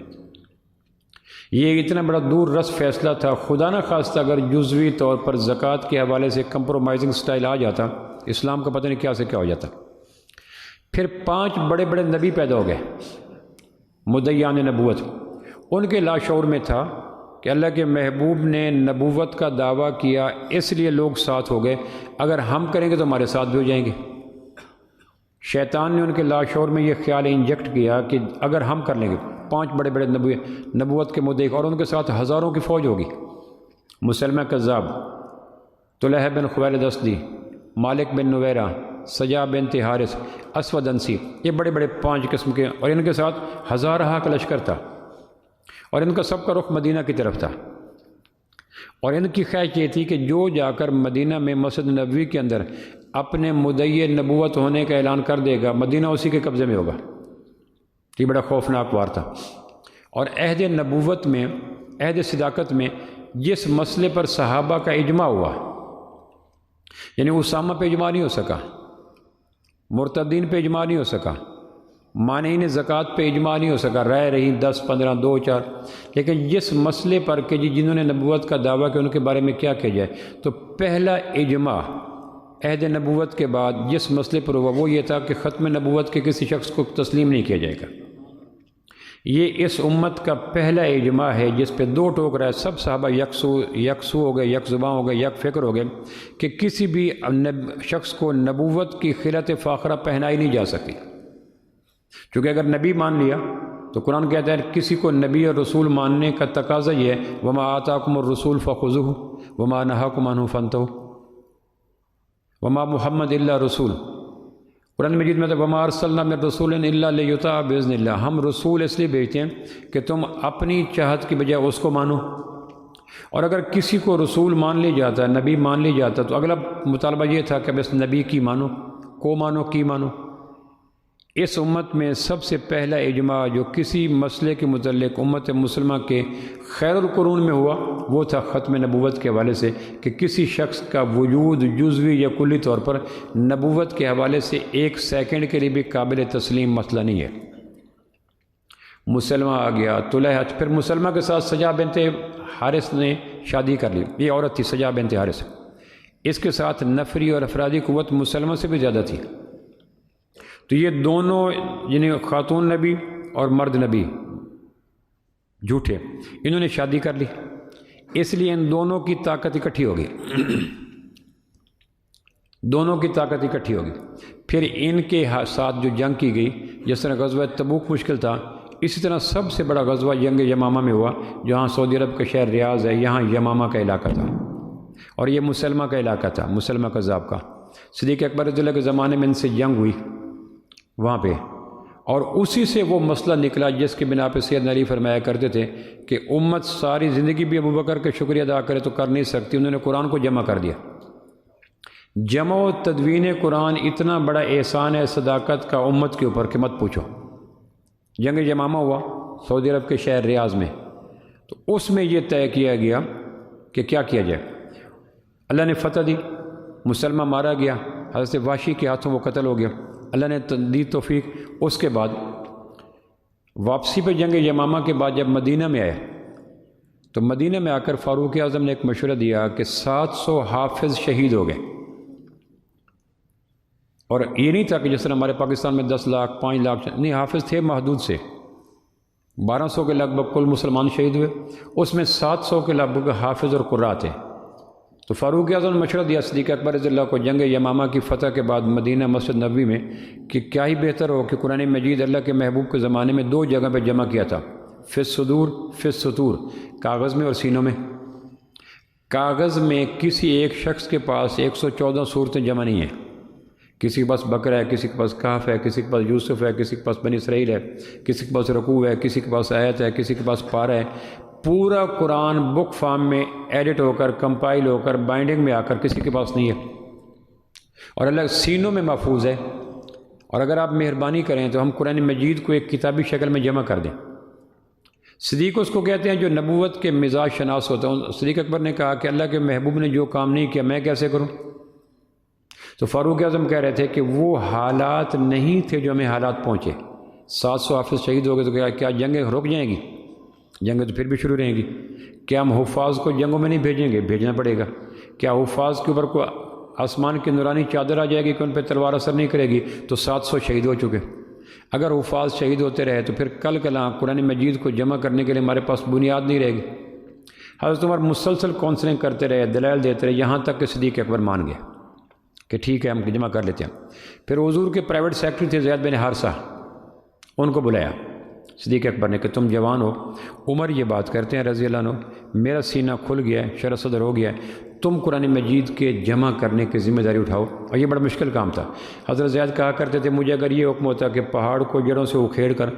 یہ اتنا بڑا دور رس فیصلہ تھا۔ خدا نہ خواستہ اگر جزوی طور پر زکوٰۃ کے حوالے سے کمپرومائزنگ سٹائل آ جاتا، اسلام کا پتہ نہیں کیا سے کیا ہو جاتا۔ پھر 5 بڑے بڑے نبی پیدا ہو گئے، مدعیان نبوت۔ ان کے لاشعور میں تھا کہ اللہ کے محبوب نے نبوت کا دعویٰ کیا، اس لیے لوگ ساتھ ہو گئے، اگر ہم کریں گے تو ہمارے ساتھ بھی ہو جائیں گے۔ شیطان نے ان کے لاشعور میں یہ خیال انجیکٹ کیا کہ اگر ہم کر لیں گے، 5 بڑے بڑے نبوت کے مدعی، اور ان کے ساتھ ہزاروں کی فوج ہوگی، مسلمہ کذاب، طلحہ بن خویلد اسدی، مالک بن نویرہ، سجا بنت حارث، اسود انسی، یہ بڑے بڑے 5 قسم کے، اور ان کے ساتھ ہزارہ کا لشکر تھا، اور ان کا سب کا رخ مدینہ کی طرف تھا۔ اور ان کی خواہش یہ تھی کہ جو جا کر مدینہ میں مسجد نبوی کے اندر اپنے مدعی نبوت ہونے کا اعلان کر دے گا، مدینہ اسی کے قبضے میں ہوگا۔ یہ بڑا خوفناک وار تھا۔ اور عہد نبوت میں، عہد صداقت میں جس مسئلے پر صحابہ کا اجماع ہوا، یعنی اسامہ پہ اجماع نہیں ہو سکا، مرتدین پہ اجماع نہیں ہو سکا، مانعین زکوٰۃ پہ اجماع نہیں ہو سکا، رائے رہی 10 15 2 4، لیکن جس مسئلے پر کہ جنہوں نے نبوت کا دعویٰ کیا ان کے بارے میں کیا کیا جائے، تو پہلا اجماع عہد نبوت کے بعد جس مسئلے پر ہوا وہ یہ تھا کہ ختم نبوت کے کسی شخص کو تسلیم نہیں کیا جائے گا۔ یہ اس امت کا پہلا اجماع ہے جس پہ 2 ٹوک رہا ہے، سب صحابہ یکسو ہو گئے، یک زباں ہو گئے، یک فکر ہو گئے کہ کسی بھی شخص کو نبوت کی خلعت فاخرہ پہنائی نہیں جا سکتی، چونکہ اگر نبی مان لیا تو قرآن کہتا ہے کسی کو نبی اور رسول ماننے کا تقاضا یہ ہے وَمَا آتَاكُمُ الرَّسُولُ فَخُذُوهُ وَمَا نَهَاكُمْ عَنْهُ فَانْتَهُوا وَمَا مُحَمَّدٌ إِلَّا رسول۔ قرآن مجید میں وَمَا أَرْسَلْنَا مِن رَّسُولٍ إِلَّا لِيُطَاعَ بِإِذْنِ اللَّهِ، ہم رسول اس لیے بھیجتے ہیں کہ تم اپنی چاہت کی بجائے اس کو مانو۔ اور اگر کسی کو رسول مان لی جاتا ہے، نبی مان لی جاتا، تو اگلا مطالبہ یہ تھا کہ بس نبی کی مانو، کو مانو، کی مانو۔ اس امت میں سب سے پہلا اجماع جو کسی مسئلے کے متعلق امت مسلمہ کے خیر القرون میں ہوا وہ تھا ختم نبوت کے حوالے سے، کہ کسی شخص کا وجود جزوی یا کلی طور پر نبوت کے حوالے سے 1 سیکنڈ کے لیے بھی قابل تسلیم مسئلہ نہیں ہے۔ مسلمہ آ گیا، طلحہ، پھر مسلمہ کے ساتھ سجا بنت حارث نے شادی کر لی۔ یہ عورت تھی سجا بنت حارث، اس کے ساتھ نفری اور افرادی قوت مسلمہ سے بھی زیادہ تھی۔ تو یہ دونوں یعنی خاتون نبی اور مرد نبی جھوٹے، انہوں نے شادی کر لی، اس لیے ان دونوں کی طاقت اکٹھی ہوگی، دونوں کی طاقت اکٹھی ہوگی۔ پھر ان کے ساتھ جو جنگ کی گئی، جس طرح غزوہ تبوک مشکل تھا، اسی طرح سب سے بڑا غزوہ جنگ یمامہ میں ہوا، جہاں سعودی عرب کا شہر ریاض ہے، یہاں یمامہ کا علاقہ تھا، اور یہ مسلمہ کا علاقہ تھا، مسلمہ کذاب کا۔ صدیق اکبر رضی اللہ کے زمانے میں ان سے جنگ ہوئی وہاں پہ، اور اسی سے وہ مسئلہ نکلا جس کے بنا پہ سیدنا علی فرمایا کرتے تھے کہ امت ساری زندگی بھی ابوبکر کا شکریہ ادا کرے تو کر نہیں سکتی، انہوں نے قرآن کو جمع کر دیا۔ جمع و تدوین قرآن اتنا بڑا احسان ہے صداقت کا امت کے اوپر کہ مت پوچھو۔ جنگ یمامہ ہوا سعودی عرب کے شہر ریاض میں، تو اس میں یہ طے کیا گیا کہ کیا کیا جائے۔ اللہ نے فتح دی، مسلمہ مارا گیا، حضرت واشی کے ہاتھوں وہ قتل ہو گیا، اللہ نے دی توفیق۔ اس کے بعد واپسی پہ جنگ یمامہ کے بعد جب مدینہ میں آئے تو مدینہ میں آ کر فاروق اعظم نے ایک مشورہ دیا کہ 700 حافظ شہید ہو گئے، اور یہ نہیں تھا کہ جس طرح ہمارے پاکستان میں 10 لاکھ 5 لاکھ نہیں، حافظ تھے محدود سے، 1200 کے لگ بھگ کل مسلمان شہید ہوئے، اس میں 700 کے لگ بھگ حافظ اور قراء تھے۔ تو فاروق اعظم نے مشورہ دیا صدیق اکبر رضی اللہ کو جنگ یمامہ کی فتح کے بعد مدینہ مسجد نبوی میں کہ کیا ہی بہتر ہو کہ قرآن مجید اللہ کے محبوب کے زمانے میں 2 جگہ پہ جمع کیا تھا، فی الصدور فی السطور، کاغذ میں اور سینوں میں۔ کاغذ میں کسی ایک شخص کے پاس 114 صورتیں جمع نہیں ہیں، کسی کے پاس بقرہ ہے، کسی کے پاس کہف ہے، کسی کے پاس یوسف ہے، کسی کے پاس بنی اسرائیل ہے، کسی کے پاس رکوع ہے، کسی کے پاس آیت ہے، کسی کے پاس پارہ ہے۔ پورا قرآن بک فارم میں ایڈٹ ہو کر، کمپائل ہو کر، بائنڈنگ میں آ کر کسی کے پاس نہیں ہے، اور اللہ سینوں میں محفوظ ہے۔ اور اگر آپ مہربانی کریں تو ہم قرآن مجید کو ایک کتابی شکل میں جمع کر دیں۔ صدیق اس کو کہتے ہیں جو نبوت کے مزاج شناس ہوتا ہے۔ صدیق اکبر نے کہا کہ اللہ کے محبوب نے جو کام نہیں کیا میں کیسے کروں؟ تو فاروق اعظم کہہ رہے تھے کہ وہ حالات نہیں تھے جو ہمیں حالات پہنچے۔ 700 حافظ شہید ہو گئے تو کیا جنگیں رک جائیں گی؟ جنگیں تو پھر بھی شروع رہیں گی۔ کیا ہم حفاظ کو جنگوں میں نہیں بھیجیں گے؟ بھیجنا پڑے گا۔ کیا حفاظ کے اوپر کوئی آسمان کی نورانی چادر آ جائے گی کہ ان پہ تلوار اثر نہیں کرے گی؟ تو 700 شہید ہو چکے۔ اگر حفاظ شہید ہوتے رہے تو پھر کل کلاں قرآن مجید کو جمع کرنے کے لیے ہمارے پاس بنیاد نہیں رہے گی۔ حضرت عمر مسلسل کونسلنگ کرتے رہے، دلائل دیتے رہے، یہاں تک کہ صدیق اکبر مان گئے کہ ٹھیک ہے ہم جمع کر لیتے ہیں۔ پھر حضور کے پرائیویٹ سیکرٹری تھے زید بن حارثہ، ان کو بلایا صدیق اکبر نے کہ تم جوان ہو، عمر یہ بات کرتے ہیں رضی اللہ عنہ، میرا سینہ کھل گیا ہے، شرح صدر ہو گیا ہے، تم قرآن مجید کے جمع کرنے کی ذمہ داری اٹھاؤ۔ اور یہ بڑا مشکل کام تھا۔ حضرت زید کہا کرتے تھے مجھے اگر یہ حکم ہوتا کہ پہاڑ کو جڑوں سے اکھیڑ کر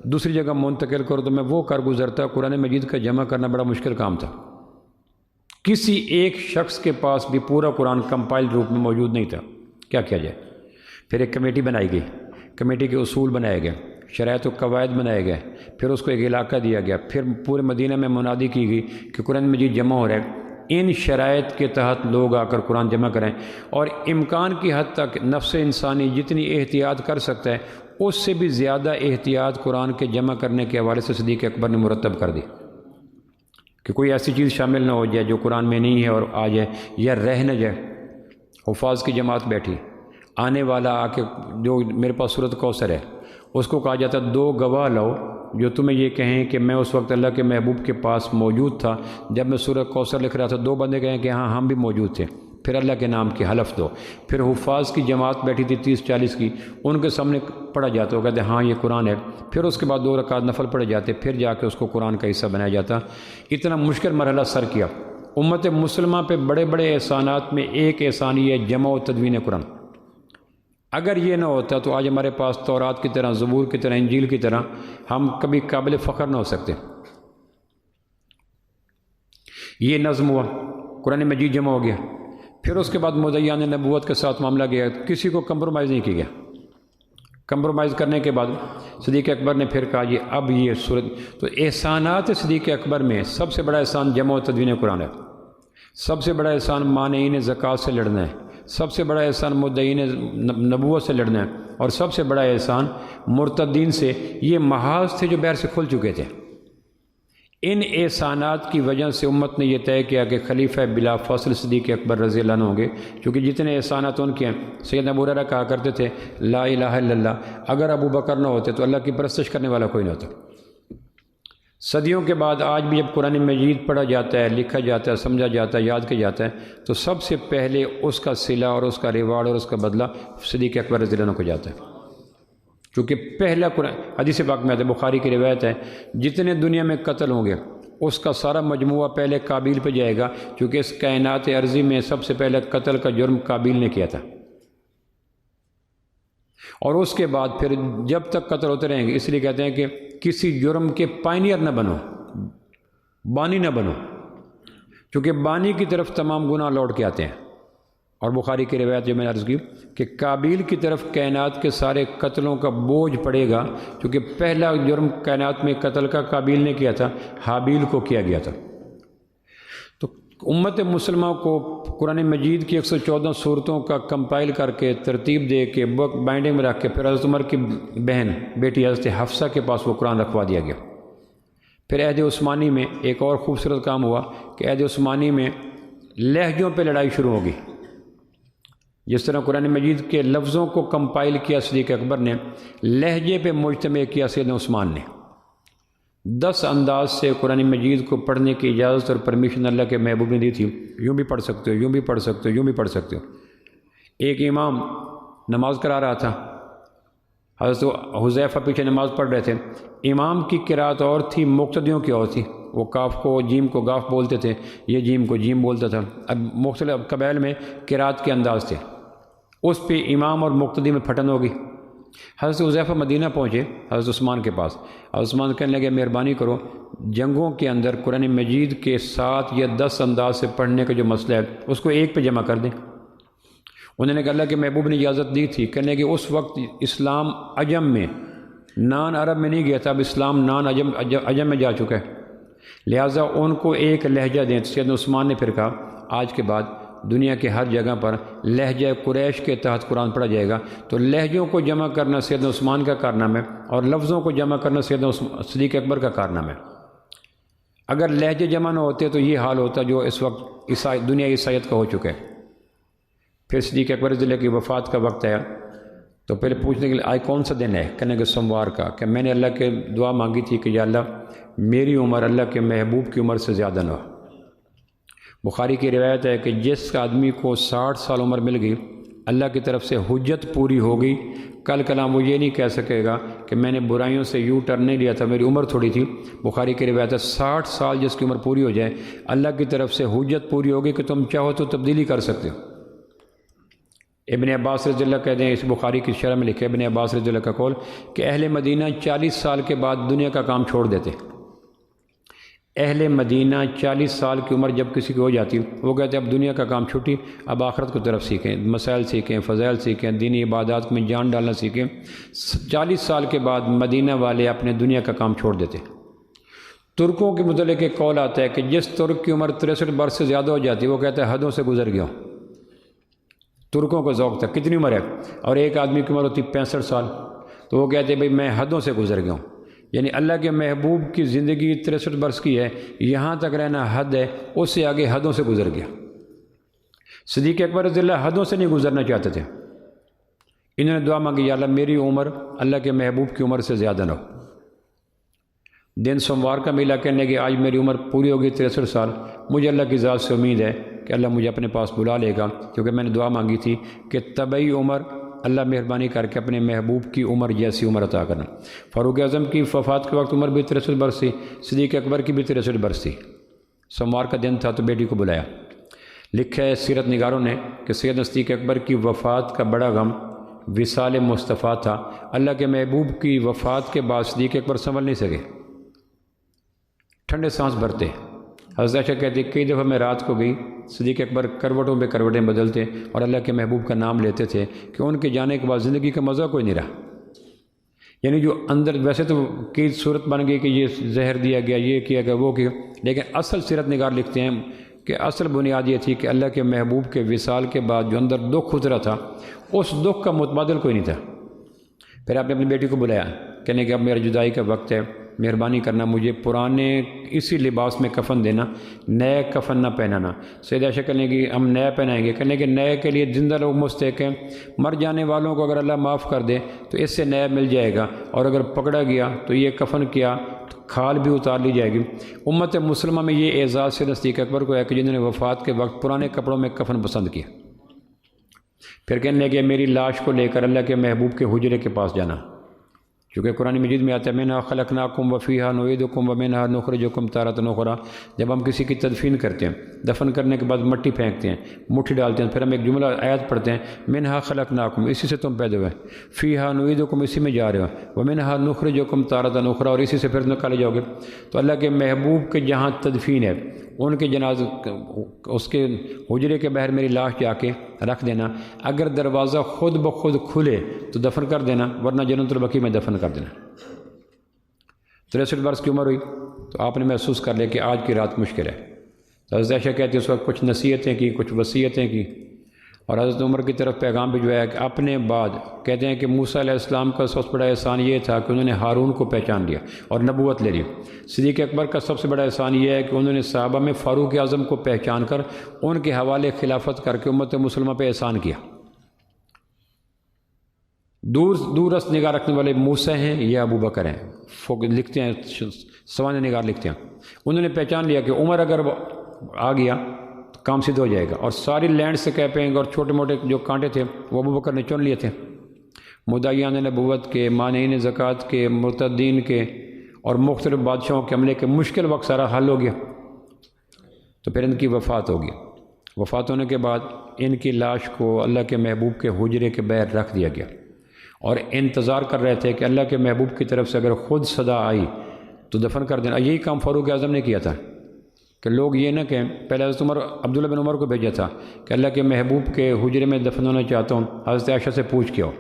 دوسری جگہ منتقل کرو تو میں وہ کر گزرتا، قرآن مجید کا جمع کرنا بڑا مشکل کام تھا۔ کسی ایک شخص کے پاس بھی پورا قرآن کمپائل روپ میں موجود نہیں تھا، کیا کیا جائے؟ پھر ایک کمیٹی بنائی گئی، کمیٹی کے اصول بنائے گئے، شرائط و قواعد بنائے گئے، پھر اس کو ایک علاقہ دیا گیا، پھر پورے مدینہ میں منادی کی گئی کہ قرآن مجید جمع ہو رہا ہے، ان شرائط کے تحت لوگ آ کر قرآن جمع کریں، اور امکان کی حد تک نفس انسانی جتنی احتیاط کر سکتا ہے اس سے بھی زیادہ احتیاط قرآن کے جمع کرنے کے حوالے سے صدیق اکبر نے مرتب کر دی کہ کوئی ایسی چیز شامل نہ ہو جائے جو قرآن میں نہیں ہے اور آ جائے یا رہ نہ جائے۔ حفاظ کی جماعت بیٹھی، آنے والا آ کے جو میرے پاس سورۃ کوثر ہے اس کو کہا جاتا 2 گواہ لاؤ جو تمہیں یہ کہیں کہ میں اس وقت اللہ کے محبوب کے پاس موجود تھا جب میں سورۃ کوثر لکھ رہا تھا۔ 2 بندے کہیں کہ ہاں ہم بھی موجود تھے، پھر اللہ کے نام کی حلف دو۔ پھر حفاظ کی جماعت بیٹھی تھی 30-40 کی، ان کے سامنے پڑھا جاتا، وہ کہتے ہاں یہ قرآن ہے، پھر اس کے بعد 2 رکعت نفل پڑھے جاتے، پھر جا کے اس کو قرآن کا حصہ بنایا جاتا۔ اتنا مشکل مرحلہ سر کیا۔ امت مسلمہ پہ بڑے بڑے احسانات میں ایک احسان یہ ہے جمع و تدوین قرآن۔ اگر یہ نہ ہوتا تو آج ہمارے پاس تورات کی طرح، زبور کی طرح، انجیل کی طرح ہم کبھی قابل فخر نہ ہو سکتے۔ یہ نظم ہوا، قرآن مجید جمع ہو گیا، پھر اس کے بعد مدعیان نبوت کے ساتھ معاملہ گیا، کسی کو کمپرومائز نہیں کیا گیا۔ کمپرومائز کرنے کے بعد صدیق اکبر نے پھر کہا یہ اب یہ صورت، تو احسانات صدیق اکبر میں سب سے بڑا احسان جمع و تدوین قرآن ہے، سب سے بڑا احسان مانعین زکوٰۃ سے لڑنا ہے، سب سے بڑا احسان مدعین نبوت سے لڑنا ہے، اور سب سے بڑا احسان مرتدین سے، یہ محاذ تھے جو بہر سے کھل چکے تھے۔ ان احسانات کی وجہ سے امت نے یہ طے کیا کہ خلیفہ بلا فاصل صدیق اکبر رضی اللہ عنہ ہوں گے، کیونکہ جتنے احسانات ان کے ہیں۔ سیدنا ابو ہریرہ کہا کرتے تھے لا الہ الا اللہ، اگر ابو بکر نہ ہوتے تو اللہ کی پرستش کرنے والا کوئی نہ ہوتا۔ صدیوں کے بعد آج بھی جب قرآن مجید پڑھا جاتا ہے، لکھا جاتا ہے، سمجھا جاتا ہے، یاد کیا جاتا ہے، تو سب سے پہلے اس کا صلہ اور اس کا ریوارڈ اور اس کا بدلہ صدیق اکبر رضی اللہ عنہ کو جاتا ہے، کیونکہ پہلا قرآن حدیث پاک میں آتا ہے، بخاری کی روایت ہے، جتنے دنیا میں قتل ہوں گے اس کا سارا مجموعہ پہلے قابیل پہ جائے گا، کیونکہ اس کائنات عرضی میں سب سے پہلے قتل کا جرم قابیل نے کیا تھا، اور اس کے بعد پھر جب تک قتل ہوتے رہیں گے۔ اس لیے کہتے ہیں کہ کسی جرم کے پائنیئر نہ بنو، بانی نہ بنو، کیونکہ بانی کی طرف تمام گناہ لوٹ کے آتے ہیں۔ اور بخاری کی روایت جو میں نے عرض کی کہ قابیل کی طرف کائنات کے سارے قتلوں کا بوجھ پڑے گا، کیونکہ پہلا جرم کائنات میں قتل کا قابیل نے کیا تھا، حابیل کو کیا گیا تھا۔ تو امت مسلمہ کو قرآن مجید کی 114 صورتوں کا کمپائل کر کے ترتیب دے کے بائنڈنگ میں رکھ کے پھر حضرت عمر کی بہن بیٹی حضرت حفصہ کے پاس وہ قرآن رکھوا دیا گیا۔ پھر عہد عثمانی میں ایک اور خوبصورت کام ہوا کہ عہد عثمانی میں لہجوں پہ لڑائی شروع ہوگی۔ جس طرح قرآن مجید کے لفظوں کو کمپائل کیا صدیق اکبر نے، لہجے پہ مجتمع کیا سیدنا عثمان نے۔ 10 انداز سے قرآن مجید کو پڑھنے کی اجازت اور پرمیشن اللہ کے محبوب نے دی تھی۔ یوں بھی پڑھ سکتے ہو، یوں بھی پڑھ سکتے ہو، یوں بھی پڑھ سکتے ہو۔ ایک امام نماز کرا رہا تھا، حضرت حذیفہ پیچھے نماز پڑھ رہے تھے، امام کی قرات اور تھی، مقتدیوں کی اور تھی۔ وہ کاف کو جیم کو گاف بولتے تھے، یہ جیم کو جیم بولتا تھا۔ اب مختلف قبائل میں قرات کے انداز تھے، اس پہ امام اور مقتدی میں پھٹن ہوگی۔ حضرت حذیفہ مدینہ پہنچے حضرت عثمان کے پاس، حضرت عثمان کہنے لگے مہربانی کرو، جنگوں کے اندر قرآن مجید کے 7 یا 10 انداز سے پڑھنے کا جو مسئلہ ہے اس کو ایک پہ جمع کر دیں۔ انہوں نے کہا اللہ کے محبوب نے اجازت دی تھی، کہنے کہ اس وقت اسلام عجم میں، نان عرب میں نہیں گیا تھا، اب اسلام نان عجم میں جا چکا ہے، لہٰذا ان کو ایک لہجہ دیں۔ سیدنا عثمان نے پھر کہا آج کے بعد دنیا کے ہر جگہ پر لہجہ قریش کے تحت قرآن پڑھا جائے گا۔ تو لہجوں کو جمع کرنا سیدنا عثمان کا کارنامہ ہے، اور لفظوں کو جمع کرنا سیدنا صدیق اکبر کا کارنامہ ہے۔ اگر لہجے جمع نہ ہوتے تو یہ حال ہوتا جو اس وقت دنیا عیسائیت کا ہو چکا ہے۔ پھر صدیق اکبر رضی اللہ کی وفات کا وقت آیا تو پہلے پوچھنے کے لیے آج کون سا دن ہے؟ کہنے کہ سوموار کا۔ کہ میں نے اللہ کے دعا مانگی تھی کہ یا اللہ میری عمر اللہ کے محبوب کی عمر سے زیادہ نہ ہو۔ بخاری کی روایت ہے کہ جس آدمی کو 60 سال عمر مل گئی، اللہ کی طرف سے حجت پوری ہو گئی، کل کلام وہ یہ نہیں کہہ سکے گا کہ میں نے برائیوں سے یوں ٹرن نہیں لیا تھا، میری عمر تھوڑی تھی۔ بخاری کی روایت ہے 60 سال جس کی عمر پوری ہو جائے، اللہ کی طرف سے حجت پوری ہوگی کہ تم چاہو تو تبدیلی کر سکتے ہو۔ ابن عباس رضی اللہ کہتے ہیں، اس بخاری کی شرح میں لکھے ابن عباس رضی اللہ کا قول کہ اہل مدینہ 40 سال کے بعد دنیا کا کام چھوڑ دیتے۔ اہل مدینہ 40 سال کی عمر جب کسی کی ہو جاتی، وہ کہتے ہیں اب دنیا کا کام چھوٹی، اب آخرت کی طرف سیکھیں، مسائل سیکھیں، فضائل سیکھیں، دینی عبادات میں جان ڈالنا سیکھیں۔ 40 سال کے بعد مدینہ والے اپنے دنیا کا کام چھوڑ دیتے۔ ترکوں کے متعلق ایک قول آتا ہے کہ جس ترک کی عمر 63 برس سے زیادہ ہو جاتی وہ کہتا ہے حدوں سے گزر گیا ہوں۔ ترکوں کا ذوق تھا کتنی عمر ہے، اور ایک آدمی کی عمر ہوتی 65 سال، تو وہ کہتے ہیں بھئی میں حدوں سے گزر گیا ہوں۔ یعنی اللہ کے محبوب کی زندگی 63 برس کی ہے، یہاں تک رہنا حد ہے، اس سے آگے حدوں سے گزر گیا۔ صدیق اکبر رضی اللہ حدوں سے نہیں گزرنا چاہتے تھے، انہوں نے دعا مانگی یا اللہ میری عمر اللہ کے محبوب کی عمر سے زیادہ نہ ہو۔ دن سوموار کا ملا، کہنے کہ آج میری عمر پوری ہوگی 63 سال، مجھے اللہ کی ذات سے امید ہے کہ اللہ مجھے اپنے پاس بلا لے گا، کیونکہ میں نے دعا مانگی تھی کہ طبعی عمر اللہ مہربانی کر کے اپنے محبوب کی عمر جیسی عمر عطا کرنا۔ فاروق اعظم کی وفات کے وقت عمر بھی 63 برس تھی، صدیق اکبر کی بھی 63 برس تھی۔ سوموار کا دن تھا تو بیٹی کو بلایا۔ لکھا ہے سیرت نگاروں نے کہ سیدنا صدیق اکبر کی وفات کا بڑا غم وصال مصطفیٰ تھا۔ اللہ کے محبوب کی وفات کے بعد صدیق اکبر سنبھل نہیں سکے، ٹھنڈے سانس بھرتے۔ حضرت عائشہ کہتی کئی دفعہ میں رات کو گئی، صدیق اکبر کروٹوں پہ کروٹیں بدلتے اور اللہ کے محبوب کا نام لیتے تھے کہ ان کے جانے کے بعد زندگی کا مزہ کوئی نہیں رہا۔ یعنی جو اندر ویسے تو کی صورت بن گئی کہ یہ زہر دیا گیا، یہ کیا گیا، وہ کیا، لیکن اصل سیرت نگار لکھتے ہیں کہ اصل بنیاد یہ تھی کہ اللہ کے محبوب کے وصال کے بعد جو اندر دکھ اترا تھا، اس دکھ کا متبادل کوئی نہیں تھا۔ پھر آپ نے اپنی بیٹی کو بلایا، کہنے کہ اب میرا جدائی کا وقت ہے، مہربانی کرنا مجھے پرانے اسی لباس میں کفن دینا، نئے کفن نہ پہنانا۔ سیدہ عائشہ کہنے کہ ہم نیا پہنائیں گے، کہنے کہ نئے کے لیے زندہ لوگ مستحق ہیں، مر جانے والوں کو اگر اللہ معاف کر دے تو اس سے نیا مل جائے گا، اور اگر پکڑا گیا تو یہ کفن کیا تو کھال بھی اتار لی جائے گی۔ امت مسلمہ میں یہ اعزاز سے صدیق اکبر کو ہے کہ جنہوں نے وفات کے وقت پرانے کپڑوں میں کفن پسند کیا۔ پھر کہنے کہ میری لاش کو لے کر اللہ کے محبوب کے حجرے کے پاس جانا، کیونکہ قرآن مجید میں آتا ہے منہا خلقناکم وفیہا نعیدکم ومنہا نخرجکم تارۃ اخری۔ جب ہم کسی کی تدفین کرتے ہیں، دفن کرنے کے بعد مٹی پھینکتے ہیں، مٹھی ڈالتے ہیں، پھر ہم ایک جملہ آیت پڑھتے ہیں منہا خلقناکم، اسی سے تم پیدا ہوئے، فیہا نعیدکم، اسی میں جا رہے ہو، ومنہا نخرجکم تارۃ اخری، اور اسی سے پھر نکالے جاؤ گے۔ تو اللہ کے محبوب کے جہاں تدفین ہے ان کے جنازے اس کے حجرے کے باہر میری لاش جا کے رکھ دینا، اگر دروازہ خود بخود کھلے تو دفن کر دینا، ورنہ جنت البقیع میں دفن کر دینا۔ 63 برس کی عمر ہوئی تو آپ نے محسوس کر لیا کہ آج کی رات مشکل ہے۔ تو حضرت عائشہ کہتی ہے اس وقت کچھ نصیحتیں کی، کچھ وصیتیں کی، اور حضرت عمر کی طرف پیغام بھجوایا کہ اپنے بعد کہتے ہیں کہ موسیٰ علیہ السلام کا سب سے بڑا احسان یہ تھا کہ انہوں نے ہارون کو پہچان لیا اور نبوت لے لی۔ صدیق اکبر کا سب سے بڑا احسان یہ ہے کہ انہوں نے صحابہ میں فاروق اعظم کو پہچان کر ان کے حوالے خلافت کر کے امت مسلمہ پہ احسان کیا۔ دور رس نگاہ رکھنے والے موسیٰ ہیں یا ابو بکر ہیں، لکھتے ہیں سوانح نگار لکھتے ہیں، انہوں نے پہچان لیا کہ عمر اگر آ گیا تو کام سدھ ہو جائے گا، اور ساری لینڈ سے کیپنگ اور چھوٹے موٹے جو کانٹے تھے وہ ابو بکر نے چن لیے تھے، مدعیان نبوت کے، مانعین زکوٰۃ کے، مرتدین کے اور مختلف بادشاہوں کے حملے کے مشکل وقت سارا حل ہو گیا۔ تو پھر ان کی وفات ہو گئی، وفات ہونے کے بعد ان کی لاش کو اللہ کے محبوب کے حجرے کے باہر رکھ دیا گیا، اور انتظار کر رہے تھے کہ اللہ کے محبوب کی طرف سے اگر خود صدا آئی تو دفن کر دینا۔ یہی کام فاروق اعظم نے کیا تھا کہ لوگ یہ نہ کہیں، پہلے حضرت عبداللہ بن عمر کو بھیجا تھا کہ اللہ کے محبوب کے حجرے میں دفن ہونا چاہتا ہوں، حضرت عائشہ سے پوچھ کے ہو۔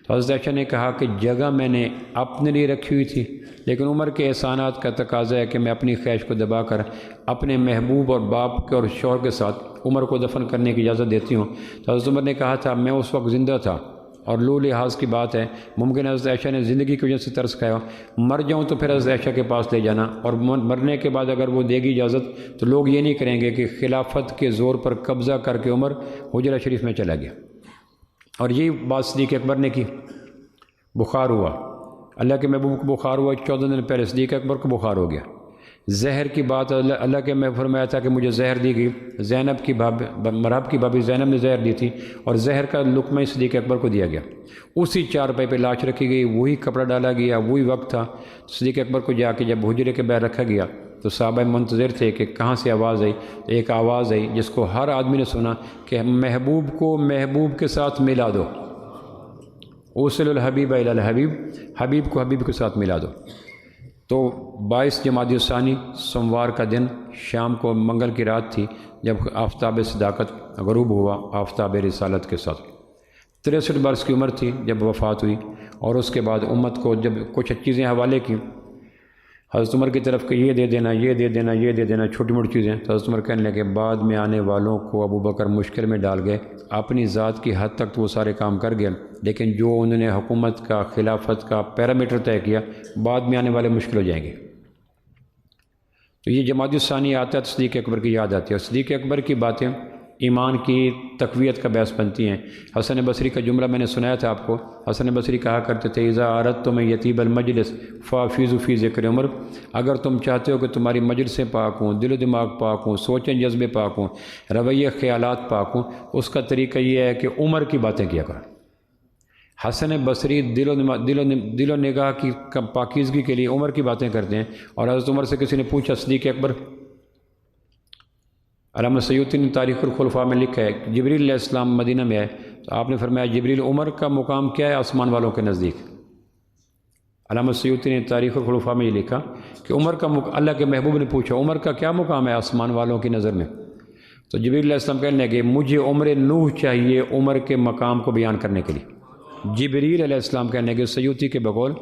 تو حضرت عائشہ نے کہا کہ جگہ میں نے اپنے لیے رکھی ہوئی تھی، لیکن عمر کے احسانات کا تقاضا ہے کہ میں اپنی خواہش کو دبا کر اپنے محبوب اور باپ کے اور شوہر کے ساتھ عمر کو دفن کرنے کی اجازت دیتی ہوں۔ تو حضرت عمر نے کہا تھا میں اس وقت زندہ تھا، اور لو لحاظ کی بات ہے، ممکن ہے حضرت عائشہ نے زندگی کی وجہ سے ترس کھایا، مر جاؤں تو پھر حضرت عائشہ کے پاس لے جانا، اور مرنے کے بعد اگر وہ دے گی اجازت تو لوگ یہ نہیں کریں گے کہ خلافت کے زور پر قبضہ کر کے عمر حجرہ شریف میں چلا گیا۔ اور یہی بات صدیق اکبر نے کی۔ بخار ہوا، اللہ کے محبوب کو بخار ہوا، 14 دن پہلے صدیق اکبر کو بخار ہو گیا۔ زہر کی بات اللہ کے میں فرمایا تھا کہ مجھے زہر دی گئی، زینب کی مرحب کی بھابھی زینب نے زہر دی تھی، اور زہر کا لقمہ صدیق اکبر کو دیا گیا۔ اسی چارپائی پہ لاش رکھی گئی، وہی کپڑا ڈالا گیا، وہی وقت تھا۔ صدیق اکبر کو جا کے جب حجرے کے باہر رکھا گیا تو صحابہ منتظر تھے کہ کہاں سے آواز آئی۔ ایک آواز آئی جس کو ہر آدمی نے سنا کہ محبوب کو محبوب کے ساتھ ملا دو، اوصل الحبیب الی الحبیب، حبیب کو حبیب کے ساتھ ملا دو۔ تو 22 جمادی الثانی سوموار کا دن، شام کو منگل کی رات تھی جب آفتاب صداقت غروب ہوا آفتاب رسالت کے ساتھ۔ 63 برس کی عمر تھی جب وفات ہوئی، اور اس کے بعد امت کو جب کچھ چیزیں حوالے کی حضرت عمر کی طرف کہ یہ دے دینا، یہ دے دینا، یہ دے دینا، چھوٹی موٹی چیزیں، تو حضرت عمر کہنے لگے بعد میں آنے والوں کو ابو بکر مشکل میں ڈال گئے، اپنی ذات کی حد تک تو وہ سارے کام کر گئے، لیکن جو انہوں نے حکومت کا، خلافت کا پیرامیٹر طے کیا، بعد میں آنے والے مشکل ہو جائیں گے۔ تو یہ جمادی الثانی آتا ہے تو صدیق اکبر کی یاد آتی ہے، اور صدیق اکبر کی باتیں ایمان کی تقویت کا باعث بنتی ہیں۔ حسن بصری کا جملہ میں نے سنایا تھا آپ کو، حسن بصری کہا کرتے تھے اذا اردتم یطیب المجلس فافیضوا فی ذکر عمر، اگر تم چاہتے ہو کہ تمہاری مجلسیں پاک ہوں، دل و دماغ پاک ہوں، سوچیں جذبے پاک ہوں، رویے خیالات پاک ہوں، اس کا طریقہ یہ ہے کہ عمر کی باتیں کیا کرو۔ حسن بصری دل و نگاہ کی پاکیزگی کے لیے عمر کی باتیں کرتے ہیں، اور حضرت عمر سے کسی نے پوچھا صدیق اکبر، علامہ سیوطی نے تاریخ الخلفاء میں لکھا ہے جبریل علیہ السلام مدینہ میں آئے تو آپ نے فرمایا جبریل عمر کا مقام کیا ہے آسمان والوں کے نزدیک۔ علامہ سیوطی نے تاریخ الخلفاء میں یہ لکھا کہ عمر کا اللہ کے محبوب نے پوچھا عمر کا کیا مقام ہے آسمان والوں کی نظر میں، تو جبریل علیہ السلام کہنے لگے مجھے عمر نوح چاہیے عمر کے مقام کو بیان کرنے کے لیے۔ جبریل علیہ السلام کہنے لگے سیوطی کے بقول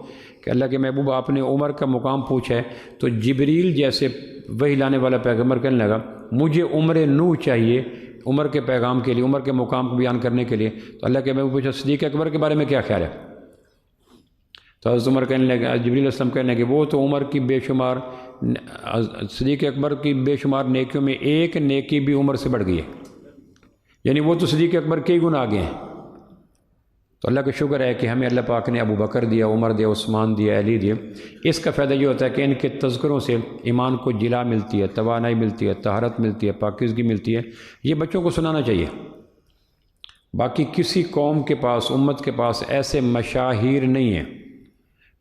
کہ اللہ کے محبوب آپ نے عمر کا مقام پوچھا ہے، تو جبریل جیسے وحی لانے والا پیغمبر کہنے لگا مجھے عمر نوح چاہیے عمر کے پیغام کے لیے، عمر کے مقام کو بیان کرنے کے لیے۔ تو اللہ کے محبوب پوچھا صدیق اکبر کے بارے میں کیا خیال ہے؟ تو حضرت عمر کہنے لگا، جبریل علیہ السلام کہنے لگے وہ تو عمر کی بے شمار، صدیق اکبر کی بے شمار نیکیوں میں ایک نیکی بھی عمر سے بڑھ گئی ہے، یعنی وہ تو صدیق اکبر کے ہی گناہ آگے ہیں۔ تو اللہ کا شکر ہے کہ ہمیں اللہ پاک نے ابو بکر دیا، عمر دیا، عثمان دیا، علی دیا۔ اس کا فائدہ یہ ہوتا ہے کہ ان کے تذکروں سے ایمان کو جلا ملتی ہے، توانائی ملتی ہے، طہارت ملتی ہے، پاکیزگی ملتی ہے۔ یہ بچوں کو سنانا چاہیے۔ باقی کسی قوم کے پاس، امت کے پاس ایسے مشاہیر نہیں ہیں۔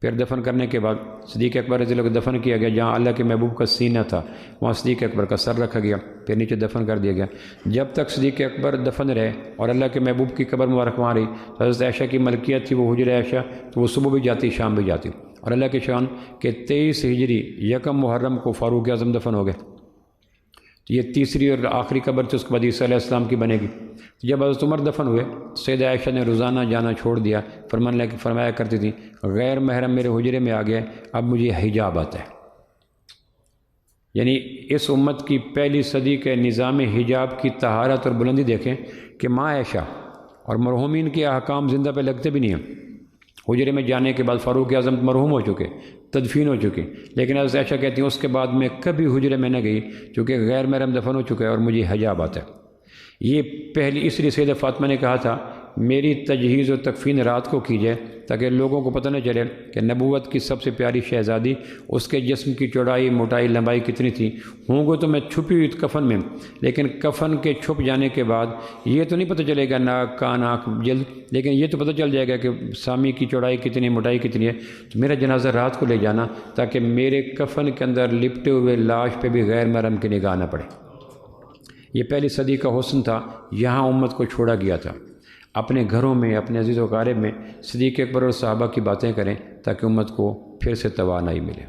پھر دفن کرنے کے بعد صدیق اکبر رضی اللہ کو دفن کیا گیا، جہاں اللہ کے محبوب کا سینہ تھا وہاں صدیق اکبر کا سر رکھا گیا، پھر نیچے دفن کر دیا گیا۔ جب تک صدیق اکبر دفن رہے اور اللہ کے محبوب کی قبر مبارک وہاں رہی، حضرت عائشہ کی ملکیت تھی، وہ حجر عائشہ، تو وہ صبح بھی جاتی شام بھی جاتی، اور اللہ کے شان کہ 23 ہجری 1 محرم کو فاروق اعظم دفن ہو گئے۔ تو یہ تیسری اور آخری قبر تھی، اس کے بعد عیسیٰ علیہ السلام کی بنے گی۔ جب حضرت عمر دفن ہوئے، سیدہ عائشہ نے روزانہ جانا چھوڑ دیا، فرمایا کرتی تھی غیر محرم میرے حجرے میں آ گئے، اب مجھے حجاب آتا ہے۔ یعنی اس امت کی پہلی صدی کے نظام حجاب کی طہارت اور بلندی دیکھیں کہ ماں عائشہ اور مرحومین کے احکام زندہ پہ لگتے بھی نہیں ہیں۔ حجرے میں جانے کے بعد فاروق اعظم مرحوم ہو چکے، تدفین ہو چکے، لیکن حضرت عائشہ کہتی ہیں اس کے بعد میں کبھی حجرے میں نہ گئی، چونکہ غیر محرم دفن ہو چکے اور مجھے حجاب آتا ہے۔ یہ پہلی اس لیے سیدہ فاطمہ نے کہا تھا میری تجہیز و تکفین رات کو کیجیے تاکہ لوگوں کو پتہ نہ چلے کہ نبوت کی سب سے پیاری شہزادی اس کے جسم کی چوڑائی موٹائی لمبائی کتنی تھی. ہوں گے تو میں چھپی ہوئی کفن میں، لیکن کفن کے چھپ جانے کے بعد یہ تو نہیں پتہ چلے گا ناک کان آنکھ جلد، لیکن یہ تو پتہ چل جائے گا کہ سامی کی چوڑائی کتنی موٹائی کتنی ہے. تو میرا جنازہ رات کو لے جانا تاکہ میرے کفن کے اندر لپٹے ہوئے لاش پہ بھی غیر محرم کی نگاہ نہ پڑے. یہ پہلی صدی کا حسن تھا، یہاں امت کو چھوڑا گیا تھا. اپنے گھروں میں اپنے عزیز و اقارب میں صدیق اکبر اور صحابہ کی باتیں کریں تاکہ امت کو پھر سے توانائی ملے.